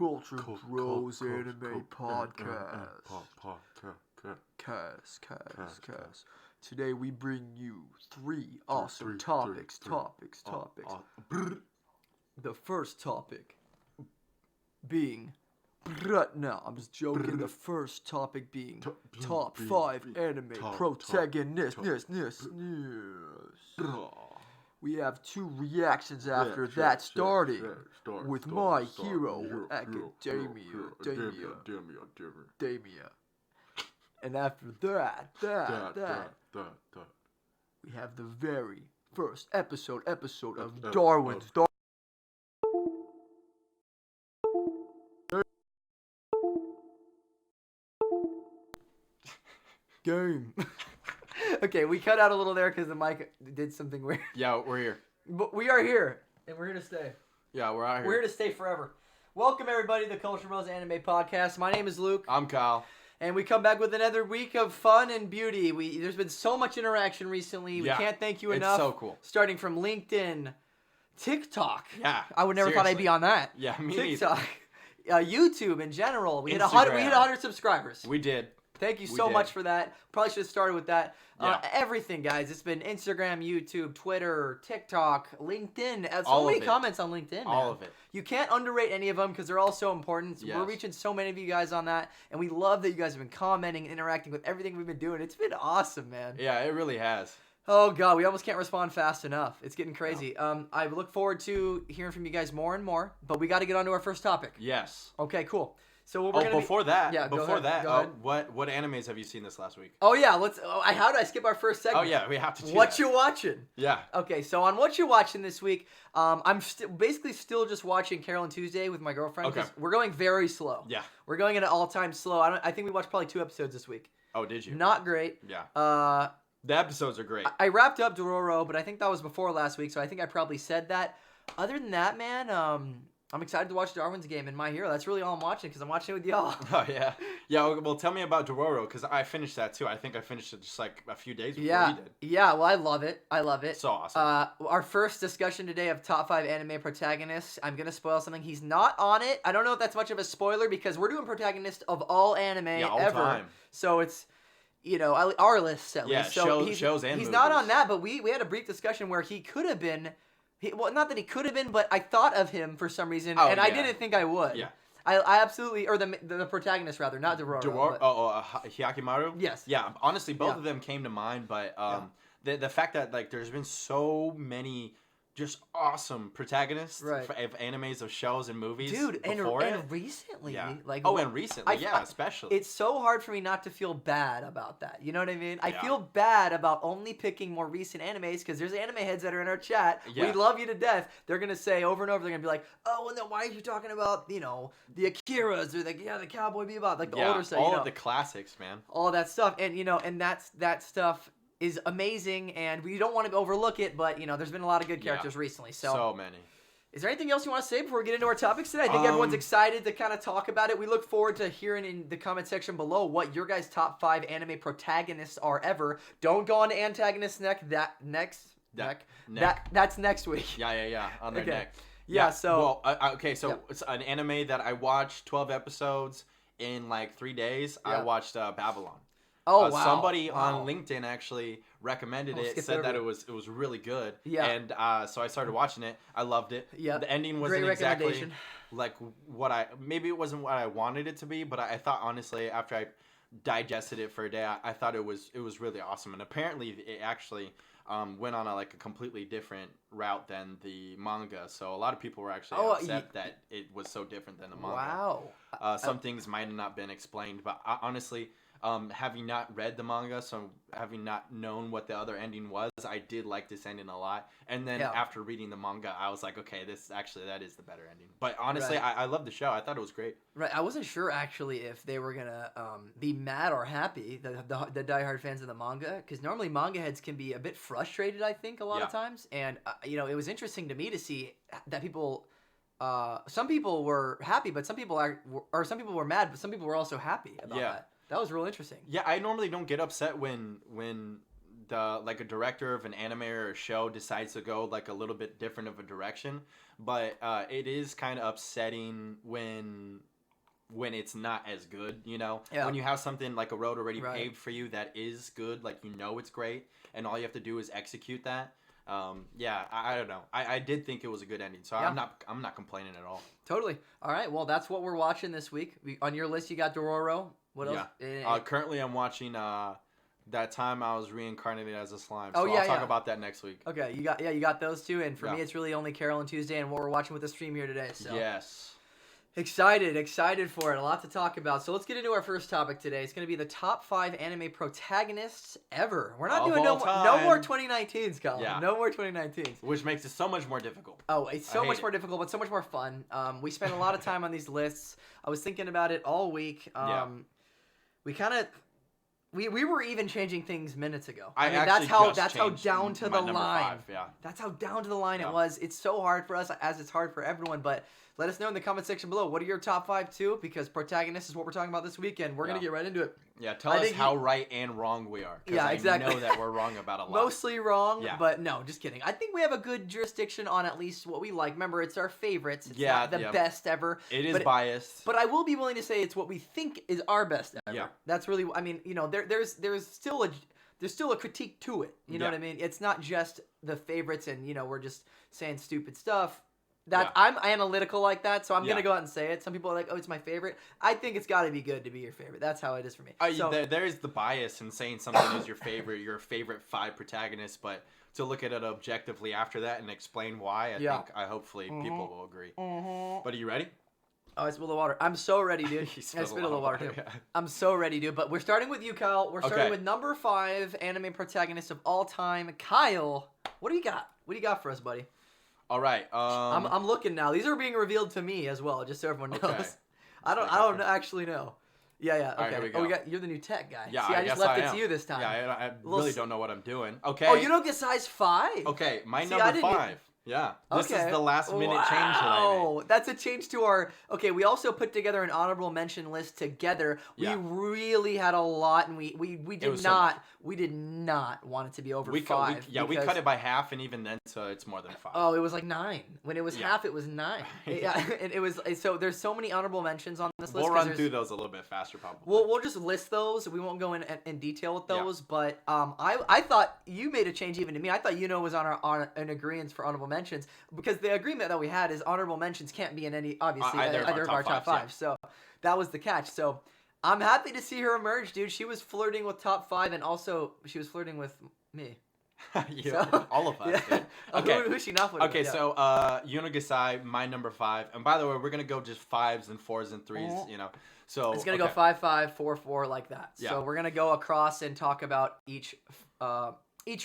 Culture Bros Anime Podcast. Cast. Today we bring you three awesome topics. The first topic being... No, I'm just joking. The first topic being top 5 anime protagonists. We have 2 reactions after that, starting with My Hero Academia. And after that, we have the very first episode of Darwin's Game. Okay, we cut out a little there because the mic did something weird. Yeah, we're here. But we are here, and we're here to stay. Yeah, we're out here. We're here to stay forever. Welcome, everybody, to the Culture Bros Anime Podcast. My name is Luke. I'm Kyle. And we come back with another week of fun and beauty. There's been so much interaction recently. We can't thank you enough. It's so cool. Starting from LinkedIn, TikTok. Yeah, I would never thought I'd be on that. Yeah, me TikTok, YouTube in general. We hit 100 subscribers. We did. Thank you so much for that. Probably should have started with that. Yeah. Everything, guys. It's been Instagram, YouTube, Twitter, TikTok, LinkedIn. So many comments on LinkedIn, man. All of it. You can't underrate any of them because they're all so important. Yes. We're reaching so many of you guys on that, and we love that you guys have been commenting and interacting with everything we've been doing. It's been awesome, man. Yeah, it really has. Oh, God. We almost can't respond fast enough. It's getting crazy. No. I look forward to hearing from you guys more and more, but we got to get on to our first topic. Yes. Okay, cool. So before that, go ahead. What animes have you seen this last week? Oh yeah, how did I skip our first segment? Oh yeah, we have to do What that. You watching? Yeah. Okay, so on What You Watching this week, I'm basically still just watching Carol and Tuesday with my girlfriend. Okay. We're going very slow. Yeah. We're going at an all-time slow. I think we watched probably 2 episodes this week. Oh, did you? Not great. Yeah. The episodes are great. I wrapped up Roro, but I think that was before last week, so I think I probably said that. Other than that, man, I'm excited to watch Darwin's Game and My Hero. That's really all I'm watching because I'm watching it with y'all. Oh, yeah. Yeah, well, tell me about Roro because I finished that too. I think I finished it just like a few days before you did. Yeah, well, I love it. So awesome. Our first discussion today of top 5 anime protagonists. I'm going to spoil something. He's not on it. I don't know if that's much of a spoiler because we're doing protagonist of all anime all ever. Time. So it's... our lists at least. So shows and he's movies. not on that, but we had a brief discussion where he could have been... not that he could have been, but I thought of him for some reason, and I didn't think I would. Yeah. I absolutely... Or the protagonist, rather, not Roro. Hyakimaru? Yes. Yeah, honestly, both of them came to mind, but the fact that like there's been so many... just awesome protagonists of animes, of shows and movies. Dude, and recently. Yeah. Like, and recently, especially. It's so hard for me not to feel bad about that. You know what I mean? I feel bad about only picking more recent animes because there's anime heads that are in our chat. Yeah. We love you to death. They're going to say over and over, they're going to be like, oh, well, then why are you talking about, the Akiras or the Cowboy Bebop, like the older stuff. All of the classics, man. All that stuff. And, and that stuff is amazing, and we don't want to overlook it, but, there's been a lot of good characters recently. So many. Is there anything else you want to say before we get into our topics today? I think everyone's excited to kind of talk about it. We look forward to hearing in the comment section below what your guys' top 5 anime protagonists are ever. Don't go on to antagonists that's next week. Yeah, on their neck. Yeah, so... Well, it's an anime that I watched 12 episodes in like 3 days. Yeah. I watched Babylon. Oh, wow. Somebody on LinkedIn actually recommended it, said that it was really good. Yeah. And so I started watching it. I loved it. Yeah. The ending wasn't exactly like maybe it wasn't what I wanted it to be, but I thought honestly after I digested it for a day, I thought it was really awesome. And apparently it actually went on a completely different route than the manga. So a lot of people were actually upset that it was so different than the manga. Wow. Some things might have not been explained, but honestly... having not read the manga, so having not known what the other ending was, I did like this ending a lot. And then after reading the manga, I was like, okay, that is the better ending. But honestly, I love the show. I thought it was great. Right. I wasn't sure actually if they were gonna be mad or happy, the diehard fans of the manga, because normally manga heads can be a bit frustrated, I think, a lot of times. And it was interesting to me to see that people. Some people were happy, but some people were mad, but some people were also happy about that. That was real interesting. Yeah, I normally don't get upset when a director of an anime or a show decides to go like a little bit different of a direction, but it is kind of upsetting when when it's not as good, you know? Yeah. When you have something like a road already paved for you that is good, like, you know it's great, and all you have to do is execute that. I don't know. I did think it was a good ending, so I'm not complaining at all. Totally. All right, well, that's what we're watching this week. On your list, you got Roro. What else? Yeah. Currently, I'm watching That Time I Was Reincarnated as a Slime. So I'll talk about that next week. Okay, you got those two, and for me, it's really only Carol and Tuesday, and what we're watching with the stream here today. So yes. Excited for it. A lot to talk about. So let's get into our first topic today. It's going to be the top 5 anime protagonists ever. We're not doing no more 2019s, Colin. Yeah. No more 2019s. Which makes it so much more difficult. Oh, it's so much more difficult, but so much more fun. We spent a lot of time on these lists. I was thinking about it all week. We kind of... We were even changing things minutes ago. I mean, that's how down to the line. 5, yeah. That's how down to the line it was. It's so hard for us, as it's hard for everyone. But let us know in the comment section below. What are your top 5 too? Because protagonists is what we're talking about this weekend. We're gonna get right into it. Yeah, tell us how right and wrong we are. Yeah, exactly. I know that we're wrong about a lot. Mostly wrong, but no, just kidding. I think we have a good jurisdiction on at least what we like. Remember, it's our favorites. It's not the best ever. It is biased. But I will be willing to say it's what we think is our best ever. Yeah. That's really, I mean, you know, there's still a critique to it. You know what I mean? It's not just the favorites and, you know, we're just saying stupid stuff. I'm analytical like that, so I'm gonna go out and say it. Some people are like, "Oh, it's my favorite." I think it's got to be good to be your favorite. That's how it is for me. There is the bias in saying something is your favorite 5 protagonists, but to look at it objectively after that and explain why, I hopefully people will agree. But are you ready? Oh, I spilled the water. I'm so ready, dude. I spilled a little water too. I'm so ready, dude. But we're starting with you, Kyle. We're starting with number 5 anime protagonist of all time, Kyle. What do you got? What do you got for us, buddy? All right. I'm looking now. These are being revealed to me as well, just so everyone knows. I don't actually know. Yeah. Okay. All right, here we go. You're the new tech guy. Yeah, See, I just left it to you this time. Yeah, I really don't know what I'm doing. Okay. Oh, you don't get size 5? Okay, my number 5. Yeah. This is the last minute change that I made. That's a change to our... Okay, we also put together an honorable mention list together. We really had a lot, and we did not want it to be over 5. We cut it by half, and even then, so it's more than 5. Oh, it was like 9. When it was half, it was 9. Yeah, and it was... So there's so many honorable mentions on this list. We'll run through those a little bit faster, probably. We'll just list those. We won't go in detail with those, but I thought you made a change even to me. I thought was on an agreement for honorable mentions, because the agreement that we had is honorable mentions can't be in any, obviously, either of our top 5. So that was the catch. So I'm happy to see her emerge, dude. She was flirting with top 5, and also she was flirting with me. All of us. Yeah. Okay. Who's she not flirting with? Okay, so Yunagasai, my number 5. And by the way, we're going to go just 5s and 4s and 3s, you know. So it's going to go 5, 5, 4, 4, like that. Yeah. So we're going to go across and talk about each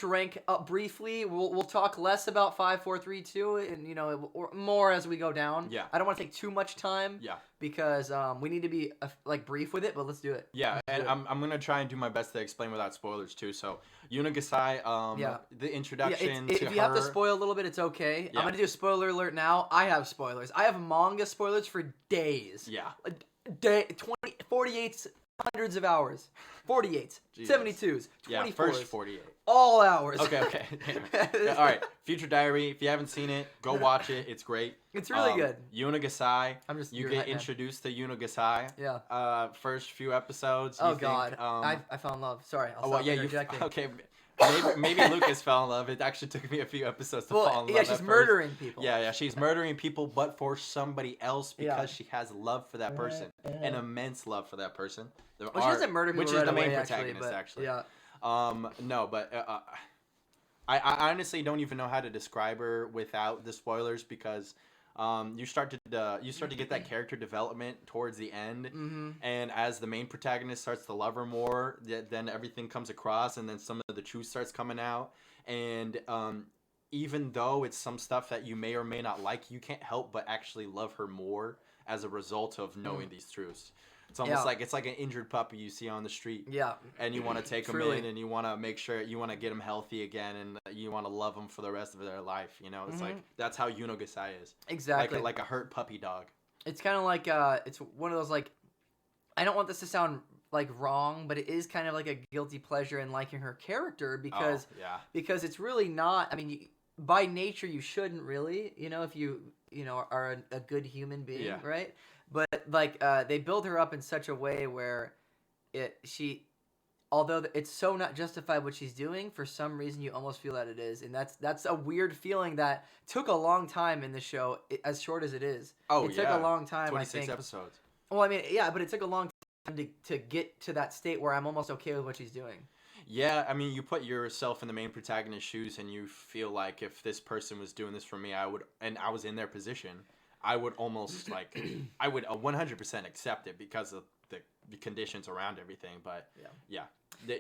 rank up briefly. We'll talk less about 5, 4, 3, 2, and, you know, or more as we go down. Yeah. I don't want to take too much time. Yeah. Because we need to be brief with it, but let's do it. Yeah, I'm gonna try and do my best to explain without spoilers too. So Yunagasai, the introduction to her. If you have to spoil a little bit, it's okay. Yeah. I'm gonna do a spoiler alert now. I have spoilers. I have manga spoilers for days. Yeah. 48 hundreds of hours. 48s, 72s, 24s. Yeah, first 48. All hours. Okay. All right, Future Diary. If you haven't seen it, go watch it. It's great. It's really good. Yunagasai. You get introduced to Yunagasai. Yeah. First few episodes. I fell in love. Sorry, I'll stop interjecting. Okay. Maybe Lucas fell in love. It actually took me a few episodes to fall in love. Yeah, she's murdering people. Yeah, she's murdering people, but for somebody else because she has love for that person, an immense love for that person. She doesn't murder people, which is the main protagonist, actually. Yeah. No, but I honestly don't even know how to describe her without the spoilers, because you start to get that character development towards the end, and as the main protagonist starts to love her more, then everything comes across, and then some of the truth starts coming out, and even though it's some stuff that you may or may not like, you can't help but actually love her more as a result of knowing these truths. It's almost like it's like an injured puppy you see on the street. Yeah. And you want to take them in, and you want to make sure you want to get them healthy again, and you want to love them for the rest of their life. You know, it's like that's how Yunagasai is. Exactly. Like a hurt puppy dog. It's kind of like it's one of those, like, I don't want this to sound like wrong, but it is kind of like a guilty pleasure in liking her character, because it's really not. I mean, by nature you shouldn't really, you know, if you are a good human being, right? But like they build her up in such a way where although it's so not justified what she's doing, for some reason you almost feel that it is, and that's a weird feeling that took a long time in the show, as short as it is. It took a long time. 26 episodes. Well, I mean, yeah, but it took a long time to get to that state where I'm almost okay with what she's doing. Yeah, I mean, you put yourself in the main protagonist's shoes, and you feel like if this person was doing this for me, I was in their position, I would almost I would 100% accept it because of the conditions around everything. But yeah.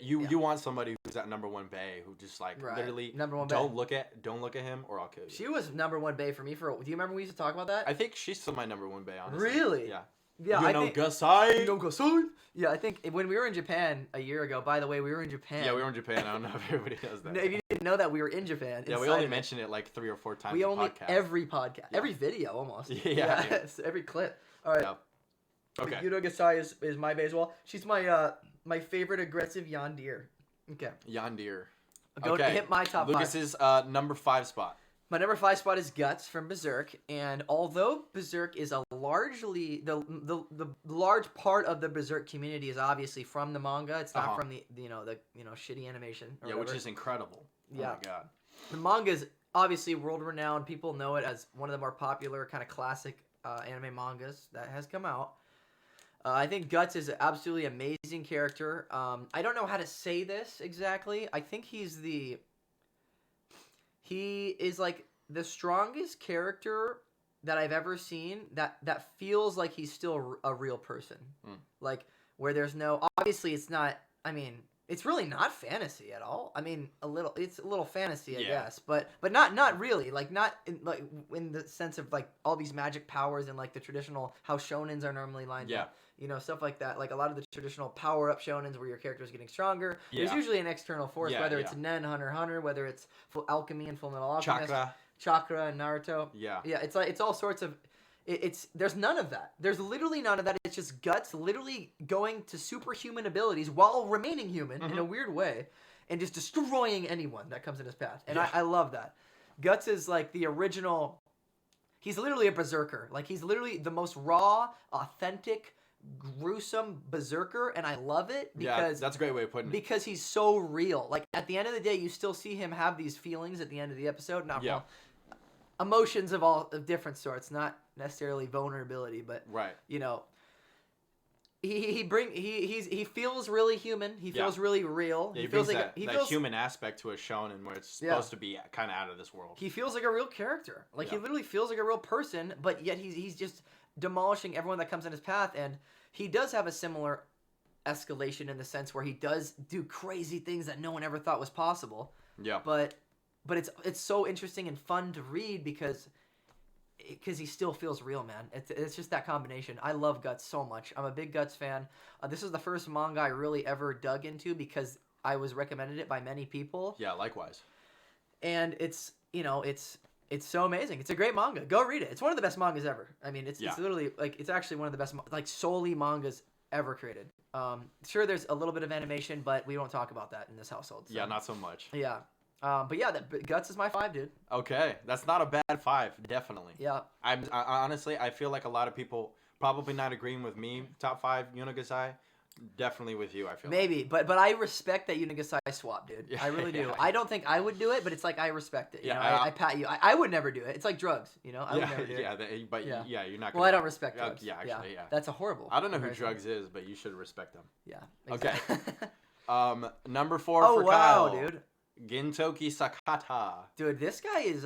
You want somebody who's at number one bae, who just literally number one don't look at him or I'll kill you. She was number one bae for me. Do you remember we used to talk about that? I think she's still my number one bae, honestly. Really? Yeah. Yeah, Gasai. Yeah, I think when we were in Japan a year ago. By the way, we were in Japan. Yeah, we were in Japan. I don't know if everybody knows that. No, if you didn't know that, we were in Japan. Yeah, we only mentioned it like 3 or 4 times. Every podcast, every video almost. Yeah. Every clip. All right. Yeah. Okay. Yuno Gasai is my bae as well. She's my favorite aggressive yandere. Okay. Yandere. Hit my top 5. Lucas's number 5 spot. My number 5 spot is Guts from Berserk, and although Berserk is largely the large part of the Berserk community is obviously from the manga. It's not from the shitty animation. Yeah, which is incredible. Yeah. Oh my god. The manga is obviously world renowned. People know it as one of the more popular kind of classic anime mangas that has come out. I think Guts is an absolutely amazing character. I don't know how to say this exactly. I think he is like the strongest character that I've ever seen that feels like he's still a real person. Like where there's obviously it's not, I mean, it's really not fantasy at all. I mean, it's a little fantasy, I guess, but not really, like not in the sense of like all these magic powers and like the traditional how shonens are normally lined up. Stuff like that. Like a lot of the traditional power-up shonens where your character is getting stronger. There's usually an external force, whether it's Nen, Hunter x Hunter, whether it's Alchemy and Fullmetal Alchemist. Chakra and Naruto. Yeah. Yeah, it's all sorts of... There's none of that. There's literally none of that. It's just Guts literally going to superhuman abilities while remaining human in a weird way and just destroying anyone that comes in his path. And I love that. Guts is like the original... He's literally a berserker. Like, he's literally the most raw, authentic, gruesome berserker, and I love it because that's a great way of putting it. Because he's so real. Like at the end of the day, you still see him have these feelings at the end of the episode. Emotions of different sorts, not necessarily vulnerability, but he feels really human. He feels really real. Yeah, he feels like that human aspect to a shonen where it's supposed to be kind of out of this world. He feels like a real character. Like he literally feels like a real person, but yet he's just demolishing everyone that comes in his path, and he does have a similar escalation in the sense where he does do crazy things that no one ever thought was possible. Yeah. But it's so interesting and fun to read because he still feels real, man. It's just that combination. I love Guts so much. I'm a big Guts fan. This is the first manga I really ever dug into because I was recommended it by many people. Yeah, likewise. And it's so amazing. It's a great manga. Go read it. It's one of the best mangas ever. I mean, it's literally it's actually one of the best solely mangas ever created. Sure, there's a little bit of animation, but we won't talk about that in this household. So. Yeah, not so much. Yeah. But yeah, Guts is my 5, dude. Okay, that's not a bad 5, definitely. Yeah. I honestly, I feel like a lot of people probably not agreeing with me. Top 5, Yuno Gasai. Definitely with you, I feel. Maybe, but I respect that Yuno Gasai swap, dude. I really do. I don't think I would do it, but it's like I respect it. You know, I pat you. I would never do it. It's like drugs, you know. I would never do it. You're not. Well, I don't respect drugs. Yeah, actually, yeah. That's a horrible. I don't know who drugs is, but you should respect them. Yeah. Exactly. Okay. Number 4 for Kyle. Oh wow, dude. Gintoki Sakata. Dude, this guy is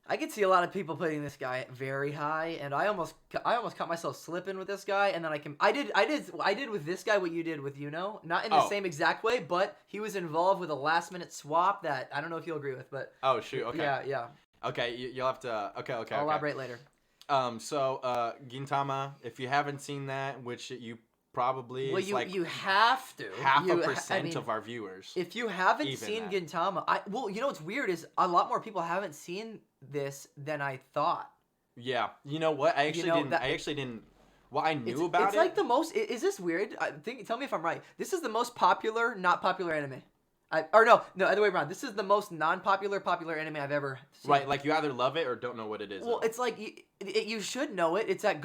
I could see a lot of people putting this guy very high, and I almost caught myself slipping with this guy, and then I did with this guy what you did with Yuno, not in the same exact way, but he was involved with a last minute swap that I don't know if you'll agree with, but oh shoot, okay, yeah. Okay, you'll have to I'll elaborate later. So Gintama, if you haven't seen that, which you probably you have to. 0.5% of our viewers. If you haven't seen Gintama, you know what's weird is a lot more people haven't seen this than I thought. Yeah, you know what? I actually didn't. Well, I knew about it. It's like the most. Is this weird? Tell me if I'm right. This is the most popular, not popular anime. No, other way around. This is the most non-popular popular anime I've ever seen. Right, like you either love it or don't know what it is. Well, it's like you should know it. It's at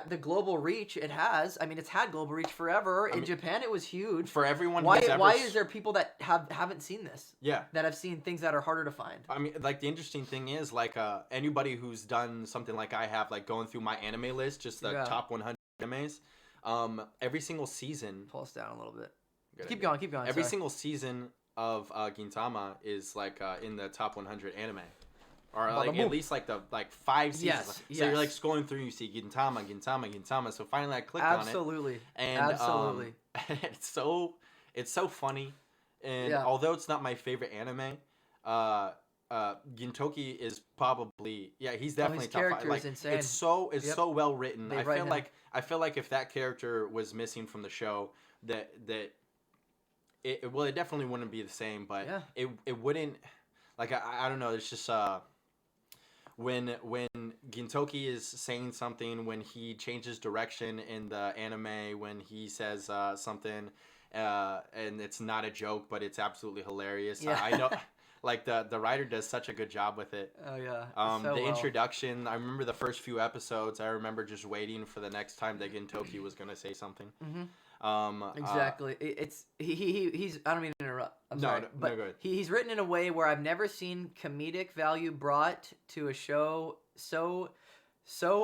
the global reach it has. I mean, it's had global reach forever. In Japan, it was huge. For everyone why is there people that haven't seen this? Yeah. That have seen things that are harder to find. I mean, like, the interesting thing is, like, anybody who's done something like I have, like, going through my anime list, just the top 100 animes, every single season... Pull us down a little bit. Keep going. Every single season of Gintama is, like, in the top 100 anime. Or like at least like the 5 seasons. So you're like scrolling through, you see Gintama. So finally I clicked on it. And it's so funny. And although it's not my favorite anime, Gintoki is probably he's definitely top 5. Like insane. It's so well written. I feel like if that character was missing from the show, it definitely wouldn't be the same. But it wouldn't. Like I don't know. It's just when Gintoki is saying something, when he changes direction in the anime, when he says something, and it's not a joke, but it's absolutely hilarious. Yeah. I know, like the writer does such a good job with it. Oh yeah. Introduction. I remember the first few episodes. I remember just waiting for the next time that Gintoki was gonna say something. Mm-hmm. Exactly. He's. I don't mean to interrupt. I'm sorry, but go ahead. He's written in a way where I've never seen comedic value brought to a show so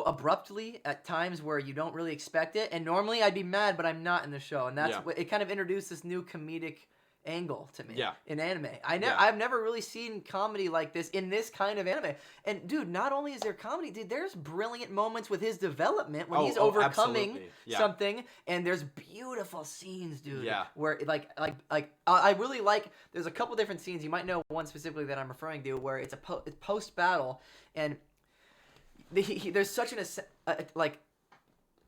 abruptly at times where you don't really expect it. And normally I'd be mad, but I'm not in the show, and that's what it kind of introduced this new comedic angle to me in anime. I've never really seen comedy like this in this kind of anime. And dude, not only is there comedy, dude, there's brilliant moments with his development when he's overcoming something, and there's beautiful scenes, dude. Yeah. Where like I really like. There's a couple different scenes. You might know one specifically that I'm referring to, where it's post battle, and there's such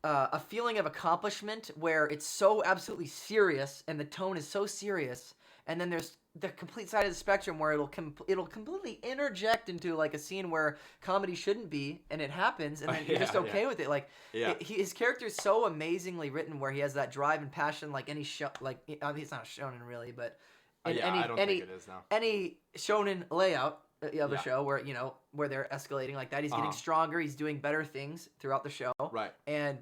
a feeling of accomplishment where it's so absolutely serious and the tone is so serious, and then there's the complete side of the spectrum where it'll completely interject into like a scene where comedy shouldn't be, and it happens, and then you're just okay with it. Like his character is so amazingly written, where he has that drive and passion, like any show. Like he's not a shonen really, but I don't think it is now. Any shonen layout of a show where they're escalating like that. He's getting stronger. He's doing better things throughout the show. Right. And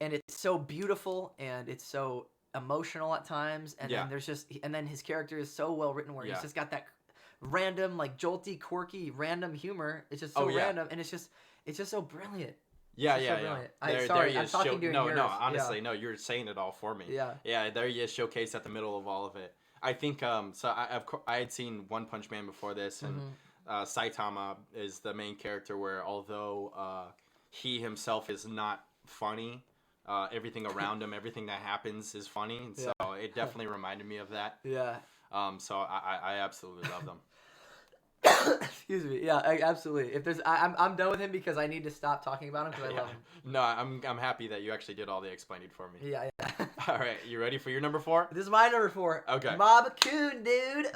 it's so beautiful, and it's so emotional at times. And then his character is so well written, where he's just got that random, like jolty, quirky, random humor. It's just so random, and it's just so brilliant. Yeah. Sorry, I'm talking during yours. No, honestly, no, you're saying it all for me. Yeah, there he is, showcased at the middle of all of it. I think so. I had seen One Punch Man before this, and Saitama is the main character, where although he himself is not funny, everything around him, everything that happens is funny. And so it definitely reminded me of that. Yeah. So I absolutely love them. Excuse me. Yeah, absolutely. If there's, I'm done with him because I need to stop talking about him because I love him. No, I'm happy that you actually did all the explaining for me. Yeah. All right, you ready for your number 4? This is my number 4. Okay. Mob-kun, dude.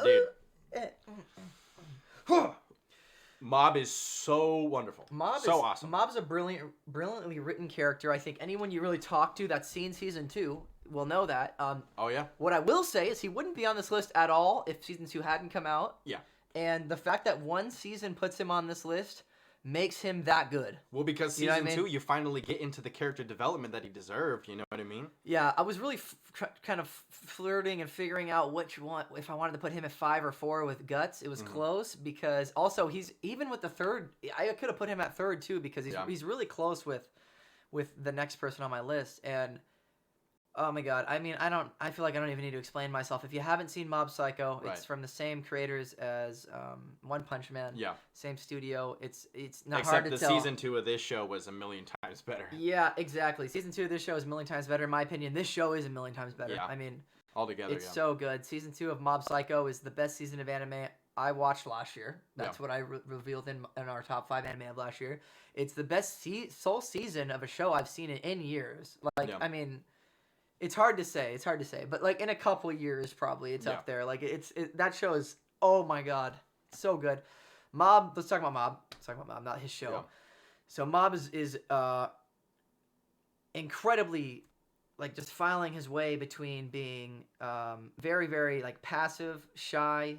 Mob is so wonderful. Awesome. Mob's a brilliantly written character. I think anyone you really talk to that's seen season 2 will know that. Oh yeah. What I will say is he wouldn't be on this list at all if season 2 hadn't come out. Yeah. And the fact that one season puts him on this list makes him that good. Well, because season 2, you finally get into the character development that he deserved. You know what I mean? Yeah, I was really kind of flirting and figuring out which one, if I wanted to put him at 5 or 4 with Guts. It was close, because also he's, even with the third, I could have put him at 3rd too, because he's really close with the next person on my list. And oh my god, I mean, I feel like I don't even need to explain myself. If you haven't seen Mob Psycho, it's from the same creators as One Punch Man. Yeah. Same studio. It's not hard to tell. Except the season 2 of this show was a million times better. Yeah, exactly. Season 2 of this show is a million times better. In my opinion, this show is a million times better. Yeah. I mean, altogether, it's so good. Season 2 of Mob Psycho is the best season of anime I watched last year. That's what I revealed in our top 5 anime of last year. It's the best sole season of a show I've seen in years. Like, I mean, it's hard to say. But like in a couple of years, probably it's up there. Like that show is, oh my god, so good. Mob. Let's talk about Mob. Not his show. Yeah. So Mob is incredibly like just filing his way between being very, very like passive, shy,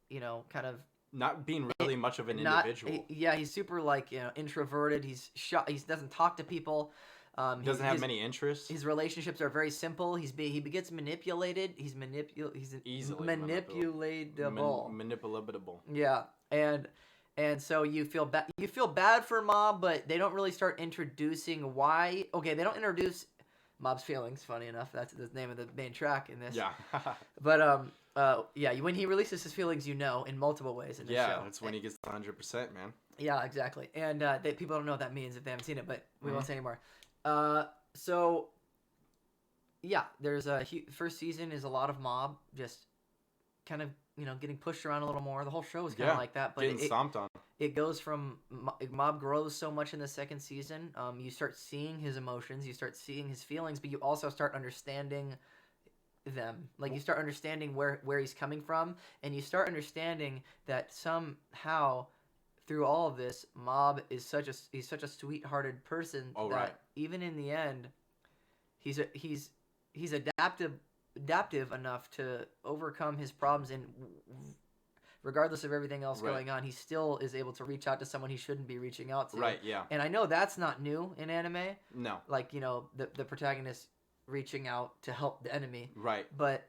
you know, kind of not being really much of an individual. Yeah, he's super like, you know, introverted. He's shy. He doesn't talk to people. Doesn't have many interests. His relationships are very simple. He gets manipulated. He's easily manipulatable. Manipulatable. Yeah, and so you feel bad for Mob, but they don't really start introducing why. Okay, they don't introduce Mob's feelings. Funny enough, that's the name of the main track in this. Yeah. But yeah, when he releases his feelings, you know, in multiple ways in the show. Yeah, that's when he gets 100%, man. Yeah, exactly. And people don't know what that means if they haven't seen it, but we won't say anymore. So yeah, there's first season is a lot of Mob just kind of, you know, getting pushed around a little more. The whole show is kind of like that, but getting stomped on. It goes from Mob grows so much in the second season. You start seeing his emotions, you start seeing his feelings, but you also start understanding them. Like you start understanding where he's coming from, and you start understanding that somehow through all of this, Mob is such a sweethearted person that even in the end, he's adaptive enough to overcome his problems, and regardless of everything else going on, he still is able to reach out to someone he shouldn't be reaching out to. Right. Yeah. And I know that's not new in anime. No. Like, you know, the protagonist reaching out to help the enemy. Right. But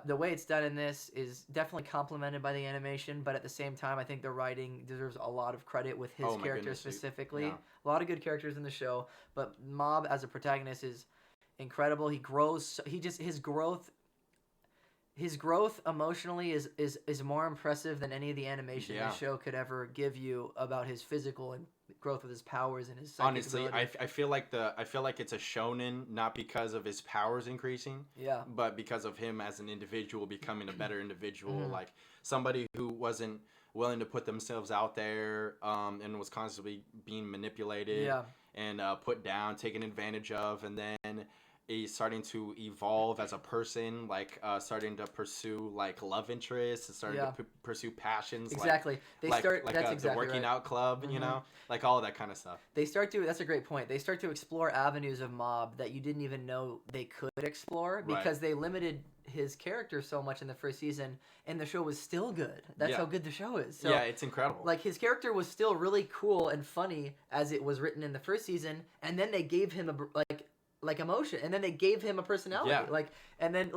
the way it's done in this is definitely complemented by the animation, but at the same time, I think the writing deserves a lot of credit with his character specifically. Yeah. A lot of good characters in the show, but Mob as a protagonist is incredible. He grows. His growth emotionally is more impressive than any of the animation the show could ever give you about his physical and growth with his powers and his psychic honestly ability. I feel like it's a shonen not because of his powers increasing, but because of him as an individual becoming a better individual, like somebody who wasn't willing to put themselves out there and was constantly being manipulated and put down, taken advantage of, and then he's starting to evolve as a person, like starting to pursue like love interests, starting to pursue passions. Exactly. The working out club, you know, like all of that kind of stuff. That's a great point. They start to explore avenues of Mob that you didn't even know they could explore because they limited his character so much in the first season, and the show was still good. That's how good the show is. So, yeah, it's incredible. Like his character was still really cool and funny as it was written in the first season, and then they gave him like emotion, and then they gave him a personality. And then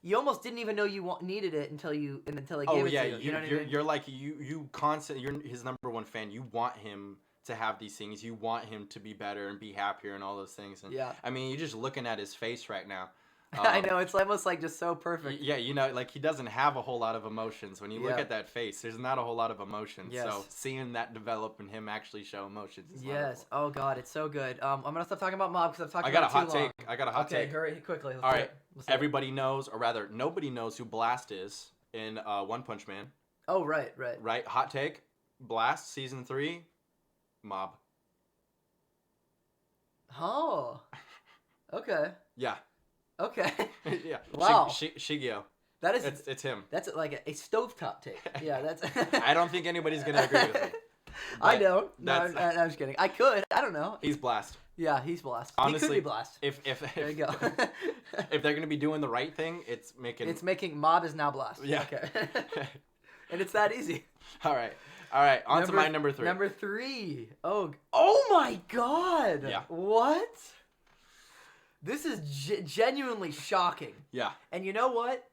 you almost didn't even know you needed it until they gave it to you. You know what I mean? You're like you constantly, you're his number one fan. You want him to have these things. You want him to be better and be happier and all those things. And I mean, you're just looking at his face right now. I know, it's almost like just so perfect. Yeah, you know, like he doesn't have a whole lot of emotions. When you look at that face, there's not a whole lot of emotions. Yes. So seeing that develop and him actually show emotions is wonderful. Oh God, it's so good. I'm gonna stop talking about Mob because I've talked about it too long. I got a hot take. Okay, hurry quickly. All right, everybody knows, or rather, nobody knows who Blast is in One Punch Man. Oh right. Right. Hot take. Blast season 3. Mob. Oh. Okay. Yeah. Okay. Yeah. Wow. Shigeo. That is. It's him. That's like a stovetop take. Yeah. That's. I don't think anybody's gonna agree with me. I don't. No, I'm just kidding. I could. I don't know. He's Blast. Yeah, he's Blast. Honestly, he could be Blast. If there you go. If they're gonna be doing the right thing, it's making Mob is now Blast. Yeah. Okay. And it's that easy. All right. On to my number 3. Number 3. Oh my God. Yeah. What? This is genuinely shocking. Yeah. And you know what?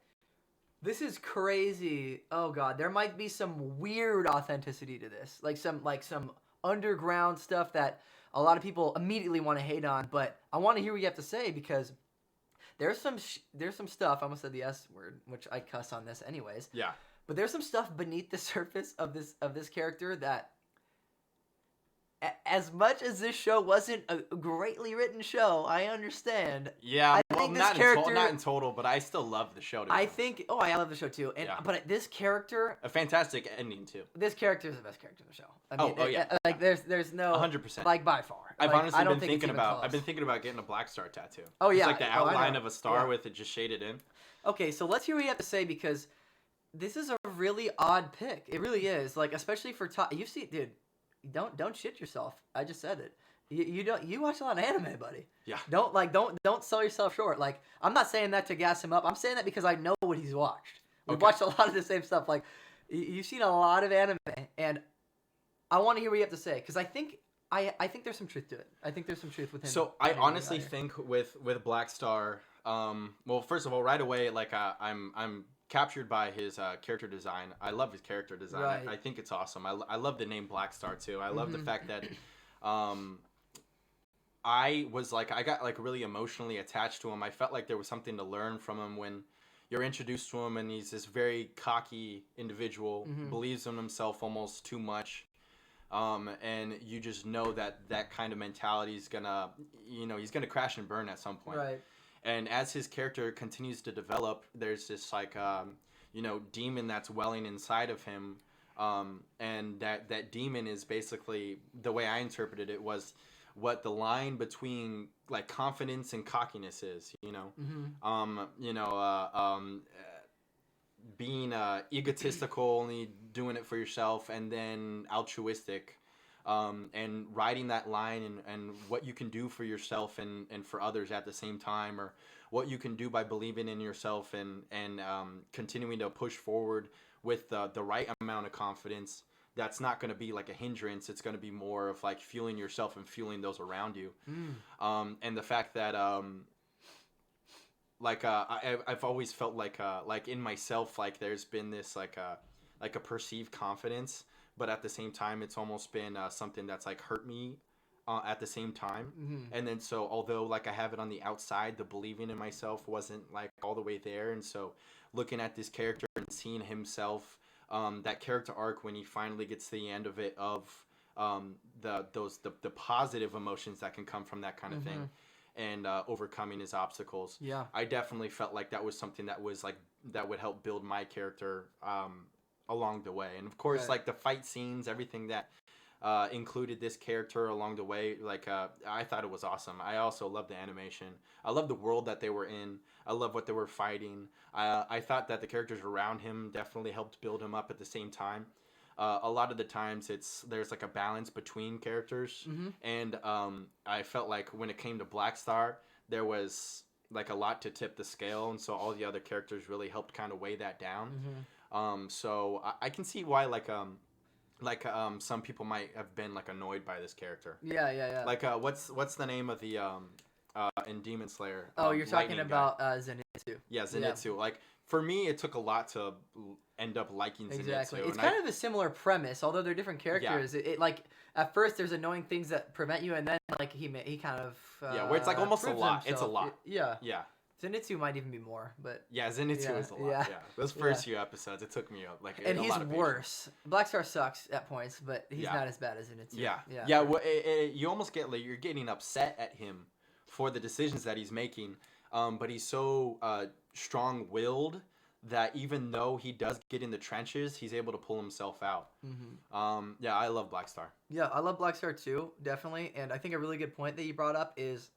This is crazy. Oh God, there might be some weird authenticity to this, like some underground stuff that a lot of people immediately want to hate on. But I want to hear what you have to say, because there's some stuff. I almost said the S word, which I cuss on this anyways. Yeah. But there's some stuff beneath the surface of this character that, as much as this show wasn't a greatly written show, I understand. Yeah, not in total, but I still love the show. I love the show too. But this character, a fantastic ending too. This character is the best character in the show. Like there's no 100%. Like by far. I've honestly been thinking about getting a black star tattoo. Oh yeah, it's like the outline of a star with it just shaded in. Okay, so let's hear what you have to say, because this is a really odd pick. It really is. Like, especially for you see, dude. Don't shit yourself. I just said it. You watch a lot of anime, buddy. Yeah. Don't sell yourself short. Like, I'm not saying that to gas him up. I'm saying that because I know what he's watched. We've watched a lot of the same stuff. Like, you've seen a lot of anime, and I want to hear what you have to say because I think there's some truth to it. I think there's some truth with him. So I honestly think with Black Star, well, first of all, right away, like I'm captured by his character design. I love his character design. Right. I think it's awesome. I love the name Black Star too. I love the fact that I got like really emotionally attached to him. I felt like there was something to learn from him when you're introduced to him, and he's this very cocky individual, believes in himself almost too much. And you just know that kind of mentality is gonna, he's gonna crash and burn at some point. Right. And as his character continues to develop, there's this like, demon that's welling inside of him. And that demon is basically, the way I interpreted it was what the line between like confidence and cockiness is, being egotistical, only doing it for yourself, and then altruistic, and riding that line and what you can do for yourself and for others at the same time, or what you can do by believing in yourself and continuing to push forward with the right amount of confidence. That's not going to be like a hindrance. It's going to be more of like fueling yourself and fueling those around you. And the fact that I've always felt like in myself, like there's been this like a perceived confidence, but at the same time it's almost been something that's like hurt me at the same time. And then so although like I have it on the outside, the believing in myself wasn't like all the way there. And so looking at this character and seeing himself, that character arc when he finally gets to the end of it, of the positive emotions that can come from that kind of thing, and overcoming his obstacles. Yeah, I definitely felt like that was something that was like that would help build my character along the way. And of course, like the fight scenes, everything that included this character along the way, like I thought it was awesome. I also love the animation. I love the world that they were in. I love what they were fighting. I thought that the characters around him definitely helped build him up at the same time. A lot of the times there's like a balance between characters, and I felt like when it came to Black Star, there was like a lot to tip the scale, and so all the other characters really helped kind of weigh that down. So I can see why some people might have been like annoyed by this character. Yeah. Like what's the name of the in Demon Slayer? Oh, you're talking about Zenitsu. Yeah, Zenitsu. Yeah. Like for me, it took a lot to end up liking Zenitsu. Exactly. It's kind of a similar premise, although they're different characters. Yeah. It like at first there's annoying things that prevent you, and then like he kind of where it's like almost a lot. Himself. It's a lot. Yeah. Zenitsu might even be more, but yeah, Zenitsu is a lot. Yeah. Those first few episodes, it took me up like and a he's lot of worse. Black Star sucks at points, but he's not as bad as Zenitsu. Yeah. Well, you almost get like you're getting upset at him for the decisions that he's making, but he's so strong-willed that even though he does get in the trenches, he's able to pull himself out. Yeah, I love Black Star. Yeah, I love Black Star too, definitely. And I think a really good point that you brought up is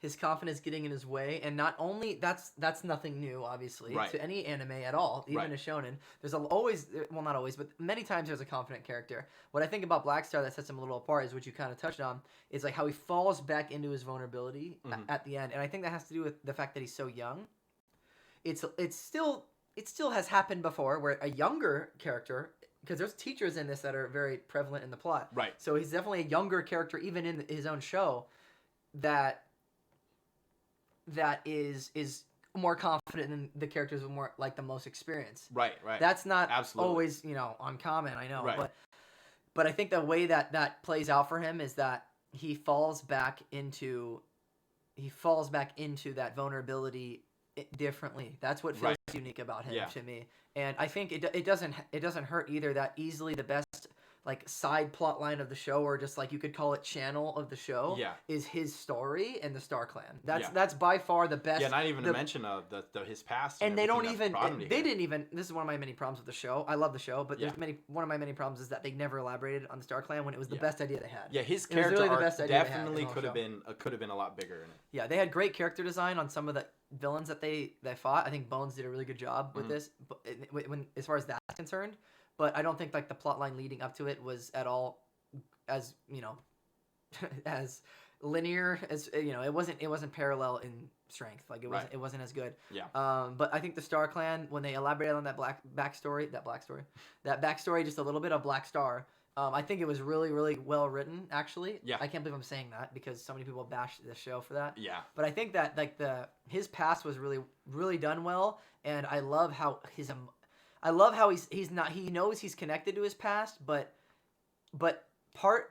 his confidence getting in his way, and not only that's nothing new, obviously, to any anime at all, even a shonen. There's always, well, not always, but many times there's a confident character. What I think about Black Star that sets him a little apart is what you kind of touched on, is like how he falls back into his vulnerability at the end, and I think that has to do with the fact that he's so young. It still has happened before where a younger character, because there's teachers in this that are very prevalent in the plot, right? So he's definitely a younger character, even in his own show, that is more confident than the characters with more like the most experience. Right. That's not always uncommon. I know, right. but I think the way that plays out for him is that he falls back into that vulnerability differently. That's what feels unique about him to me. And I think it doesn't hurt either that easily the best like side plot line of the show, or just like you could call it channel of the show, is his story and the Star Clan. That's by far the best. Yeah, not even to mention his past. And they didn't even. This is one of my many problems with the show. I love the show, but one of my many problems is that they never elaborated on the Star Clan when it was the best idea they had. Yeah, his character arc definitely could have been a lot bigger in it. Yeah, they had great character design on some of the villains that they fought. I think Bones did a really good job with this, but when as far as that's concerned. But I don't think like the plot line leading up to it was at all as as linear as it wasn't parallel in strength. Like it wasn't as good. Yeah. But I think the Star Clan, when they elaborated on that backstory just a little bit of Black Star, I think it was really, really well written, actually. Yeah. I can't believe I'm saying that because so many people bash the show for that. Yeah. But I think that like his past was really, really done well, and I love how he knows he's connected to his past, but part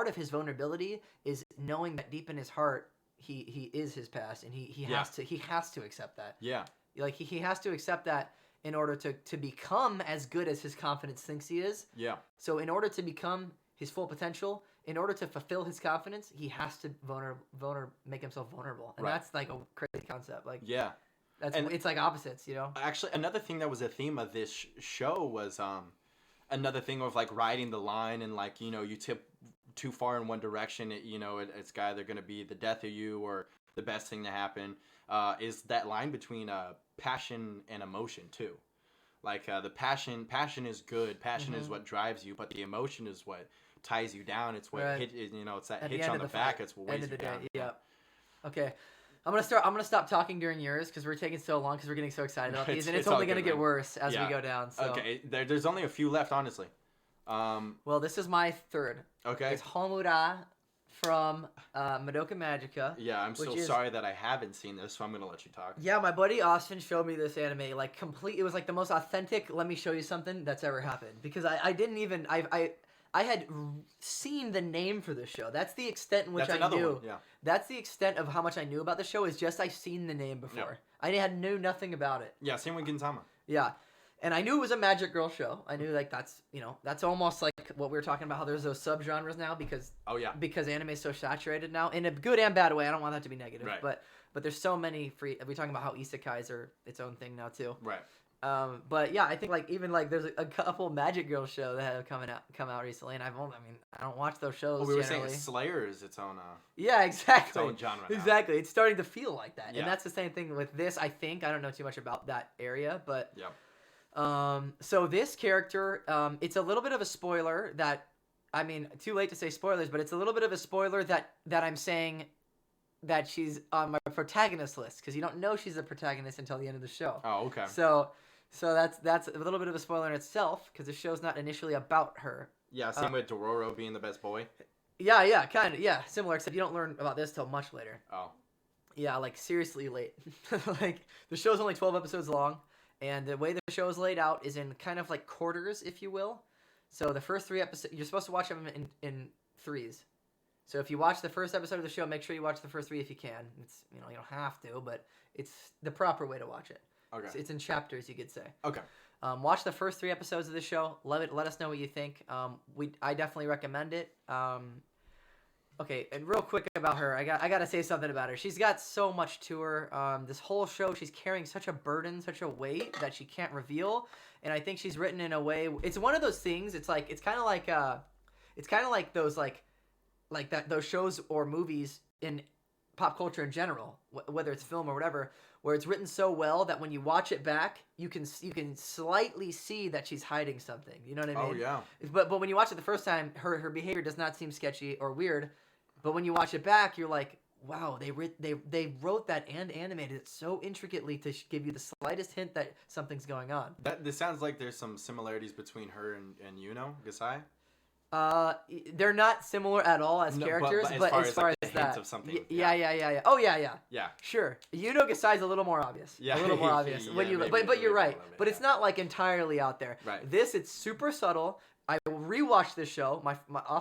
of his vulnerability is knowing that deep in his heart he is his past, and he has to accept that. Yeah. Like he has to accept that in order to become as good as his confidence thinks he is. Yeah. So in order to become his full potential, in order to fulfill his confidence, he has to make himself vulnerable. And that's like a crazy concept. Like yeah. It's like opposites, Actually, another thing that was a theme of this show was another thing of like riding the line, and like you tip too far in one direction, it's either going to be the death of you or the best thing to happen. Is that line between passion and emotion too? Like the passion is good. Passion is what drives you, but the emotion is what ties you down. It's what it's that hitch on the back. It's what weighs you down. Yeah. Okay. I'm gonna stop talking during yours because we're taking so long because we're getting so excited about these, and it's only gonna get worse as we go down. So. Okay, there's only a few left, honestly. Well, this is my third. Okay. It's Homura from Madoka Magica. Yeah, I'm so sorry that I haven't seen this, so I'm gonna let you talk. Yeah, my buddy Austin showed me this anime, like complete. It was like the most authentic. Let me show you something that's ever happened, because I didn't even I had seen the name for this show. That's the extent in which I knew. One, yeah. That's the extent of how much I knew about the show. Is just I've seen the name before. Yeah. I knew nothing about it. Yeah, same with Gintama. Yeah, and I knew it was a magic girl show. I knew like that's almost like what we were talking about. How there's those subgenres now because anime is so saturated now in a good and bad way. I don't want that to be negative, right. but there's so many free. We're talking about how isekais are its own thing now too. Right. But yeah, I think like even like there's a couple Magic Girl show that have come out recently, and I don't watch those shows. Well, we were generally. saying Slayer is its own. Yeah, exactly. Its own genre. Now. Exactly, it's starting to feel like that, yeah. And that's the same thing with this. I think I don't know too much about that area, but yeah. So this character, it's a little bit of a spoiler that, too late to say spoilers, but it's a little bit of a spoiler that I'm saying that she's on my protagonist list because you don't know she's a protagonist until the end of the show. Oh, okay. So that's a little bit of a spoiler in itself because the show's not initially about her. Yeah, same with Roro being the best boy. Yeah, kind of. Yeah, similar, except you don't learn about this till much later. Oh. Yeah, like seriously late. Like the show's only 12 episodes long, and the way the show is laid out is in kind of like quarters, if you will. So the first 3 episodes, you're supposed to watch them in threes. So if you watch the first episode of the show, make sure you watch the first 3 if you can. It's you don't have to, but it's the proper way to watch it. Okay. So it's in chapters, you could say. Okay. Watch the first 3 episodes of the show. Let us know what you think. I definitely recommend it. Okay, and real quick about her, I gotta say something about her. She's got so much to her. This whole show, she's carrying such a burden, such a weight that she can't reveal. And I think she's written in a way. It's one of those things. It's kind of like those those shows or movies in pop culture in general, whether it's film or whatever, where it's written so well that when you watch it back, you can slightly see that she's hiding something. You know what I mean? Oh yeah. But when you watch it the first time, her behavior does not seem sketchy or weird. But when you watch it back, you're like, wow, they wrote that and animated it so intricately to give you the slightest hint that something's going on. This sounds like there's some similarities between her and Yuno Gasai. They're not similar at all as characters, but as far as that, of something. Yeah. Oh yeah. Yeah. Sure. Yuno Gasai's a little more obvious. Yeah. A little more obvious but you're right. But it's not like entirely out there. Right. It's super subtle. I rewatched this show. I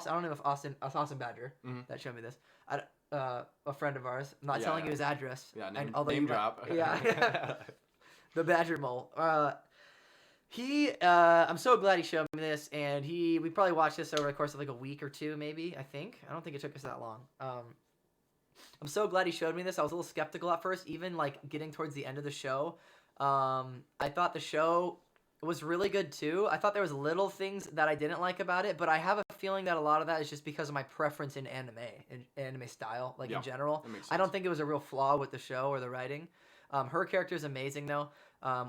don't know if Austin Badger that showed me this. A friend of ours. I'm not telling you his address. Yeah. Name drop. Yeah. The Badger Mole. I'm so glad he showed me this, and we probably watched this over the course of like a week or 2, maybe. I don't think it took us that long. I'm so glad he showed me this. I was a little skeptical at first, even like getting towards the end of the show. I thought the show was really good too. I thought there was little things that I didn't like about it, but I have a feeling that a lot of that is just because of my preference in anime style, like in general. I don't think it was a real flaw with the show or the writing. Her character is amazing though.